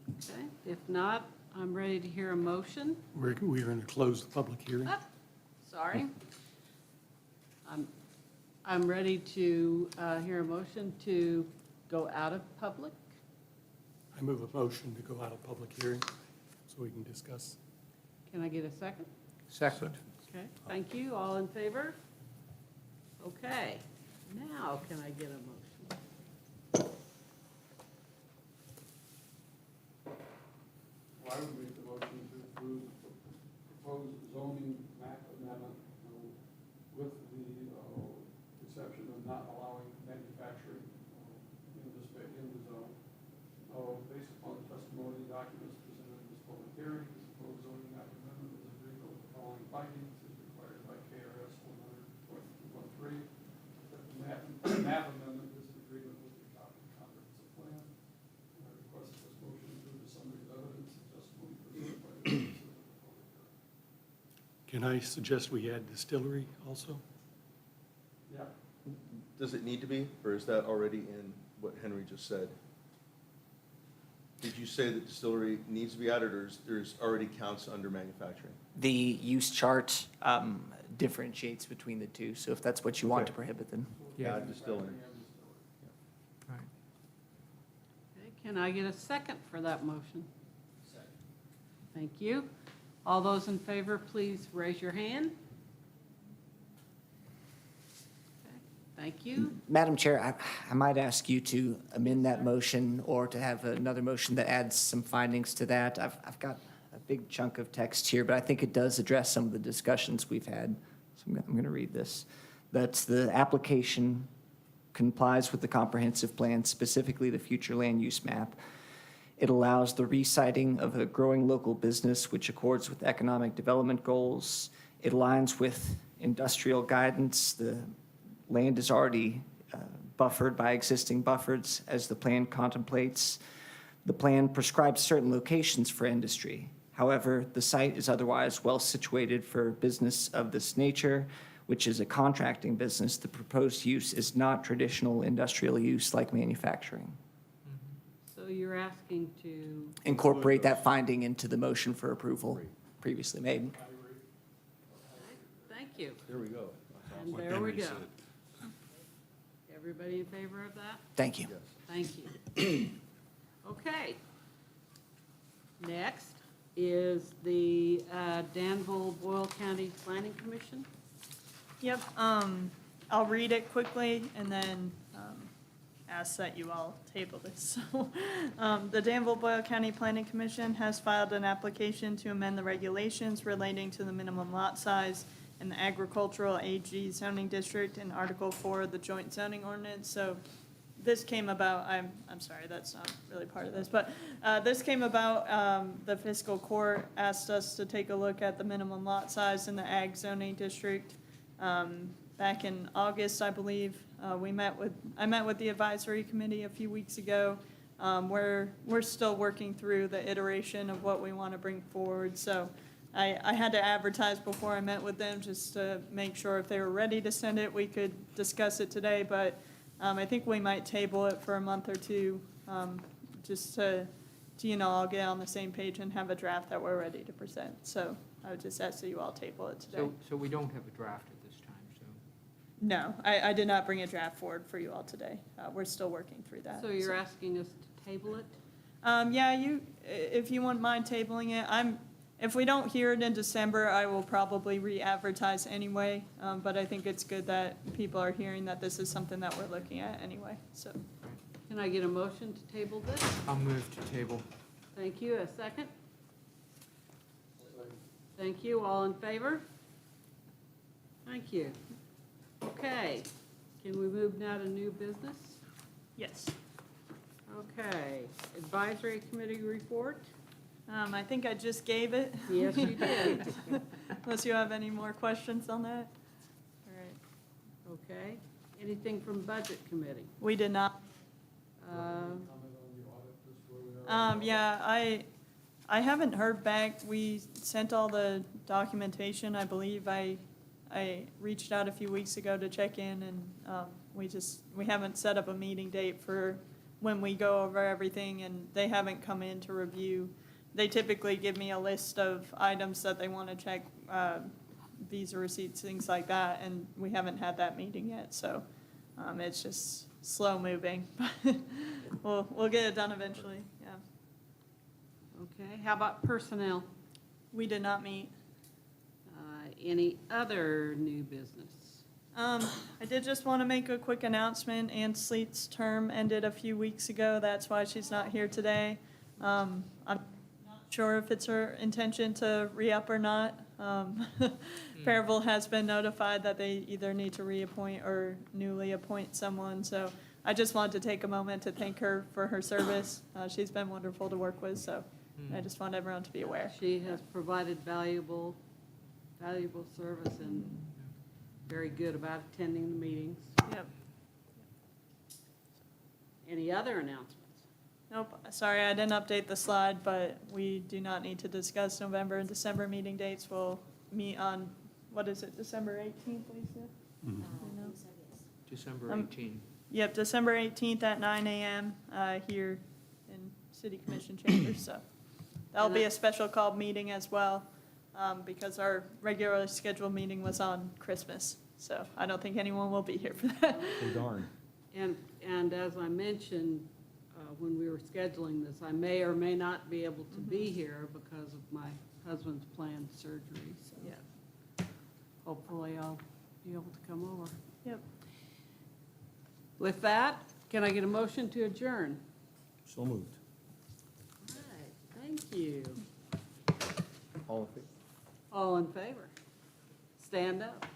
Okay, if not, I'm ready to hear a motion. We're going to close the public hearing. Ah, sorry. I'm ready to hear a motion to go out of public. I move a motion to go out of public hearing so we can discuss. Can I get a second? Second. Okay, thank you. All in favor? Okay, now can I get a motion? Well, I would make the motion to approve the proposed zoning map amendment with the exception of not allowing manufacturing in the zone. Based upon the testimony and documents presented in this public hearing, this proposed zoning map amendment is agreeable with the following findings as required by KRS 100.213. That the map amendment is in agreement with the adopted comprehensive plan. And I request that this motion include the summary of evidence and testimony presented by the witnesses in the public hearing. Can I suggest we add distillery also? Yeah. Does it need to be, or is that already in what Henry just said? Did you say that distillery needs to be added, or there's already counts under manufacturing? The use chart differentiates between the two, so if that's what you want to prohibit, then. Yeah. Add distillery. Right. Okay, can I get a second for that motion? Second. Thank you. All those in favor, please raise your hand. Okay, thank you. Madam Chair, I might ask you to amend that motion or to have another motion that adds some findings to that. I've got a big chunk of text here, but I think it does address some of the discussions we've had. So I'm going to read this. That the application complies with the comprehensive plan, specifically the future land use map. It allows the resiting of a growing local business which accords with economic development goals. It aligns with industrial guidance. The land is already buffered by existing buffers as the plan contemplates. The plan prescribes certain locations for industry. However, the site is otherwise well situated for business of this nature, which is a contracting business. The proposed use is not traditional industrial use like manufacturing. So you're asking to, Incorporate that finding into the motion for approval previously made. thank you. There we go. And there we go. Everybody in favor of that? Thank you. Yes. Thank you. Okay. Next is the Danville Boyle County Planning Commission. Yep, I'll read it quickly and then ask that you all table this. So, the Danville Boyle County Planning Commission has filed an application to amend the regulations relating to the minimum lot size in the agricultural AG zoning district in Article 4 of the joint zoning ordinance. So this came about, I'm sorry, that's not really part of this, but this came about, the fiscal court asked us to take a look at the minimum lot size in the ag zoning district. Back in August, I believe, I met with the advisory committee a few weeks ago. We're still working through the iteration of what we want to bring forward, so I had to advertise before I met with them just to make sure if they were ready to send it, we could discuss it today, but I think we might table it for a month or two, just to, all get on the same page and have a draft that we're ready to present. So I would just ask that you all table it today. So we don't have a draft at this time, so. No, I did not bring a draft forward for you all today. We're still working through that. So you're asking us to table it? Yeah, if you wouldn't mind tabling it, if we don't hear it in December, I will probably re-advertise anyway. But I think it's good that people are hearing that this is something that we're looking at anyway, so. Can I get a motion to table this? I'll move to table. Thank you. A second? Thank you. All in favor? Thank you. Okay. Can we move now to new business? Yes. Okay. Advisory committee report? I think I just gave it. Yes, you did. Unless you have any more questions on that. All right. Okay. Anything from budget committee? We did not. Yeah, I haven't heard back. We sent all the documentation. I believe I reached out a few weeks ago to check in, and we haven't set up a meeting date for when we go over everything, and they haven't come in to review. They typically give me a list of items that they want to check, visa receipts, things like that, and we haven't had that meeting yet, so it's just slow moving. We'll get it done eventually, yeah. Okay. How about personnel? We did not meet. Any other new business? I did just want to make a quick announcement. Ann Sleet's term ended a few weeks ago. That's why she's not here today. I'm not sure if it's her intention to re-up or not. Fairville has been notified that they either need to reappoint or newly appoint someone. So I just wanted to take a moment to thank her for her service. She's been wonderful to work with, so I just want everyone to be aware. She has provided valuable service and very good about attending the meetings. Yep. Any other announcements? Nope, sorry, I didn't update the slide, but we do not need to discuss November and December meeting dates. We'll meet on, what is it, December 18th, Lisa? You know? December 18. Yep, December 18th at 9 a.m. Here in City Commission chambers, so that'll be a special called meeting as well, because our regularly scheduled meeting was on Christmas, so I don't think anyone will be here for that. Oh, darn. And as I mentioned, when we were scheduling this, I may or may not be able to be here because of my husband's planned surgery, so. Yeah. Hopefully I'll be able to come over. Yep. With that, can I get a motion to adjourn? So moved. All right, thank you. All in favor? All in favor? Stand up.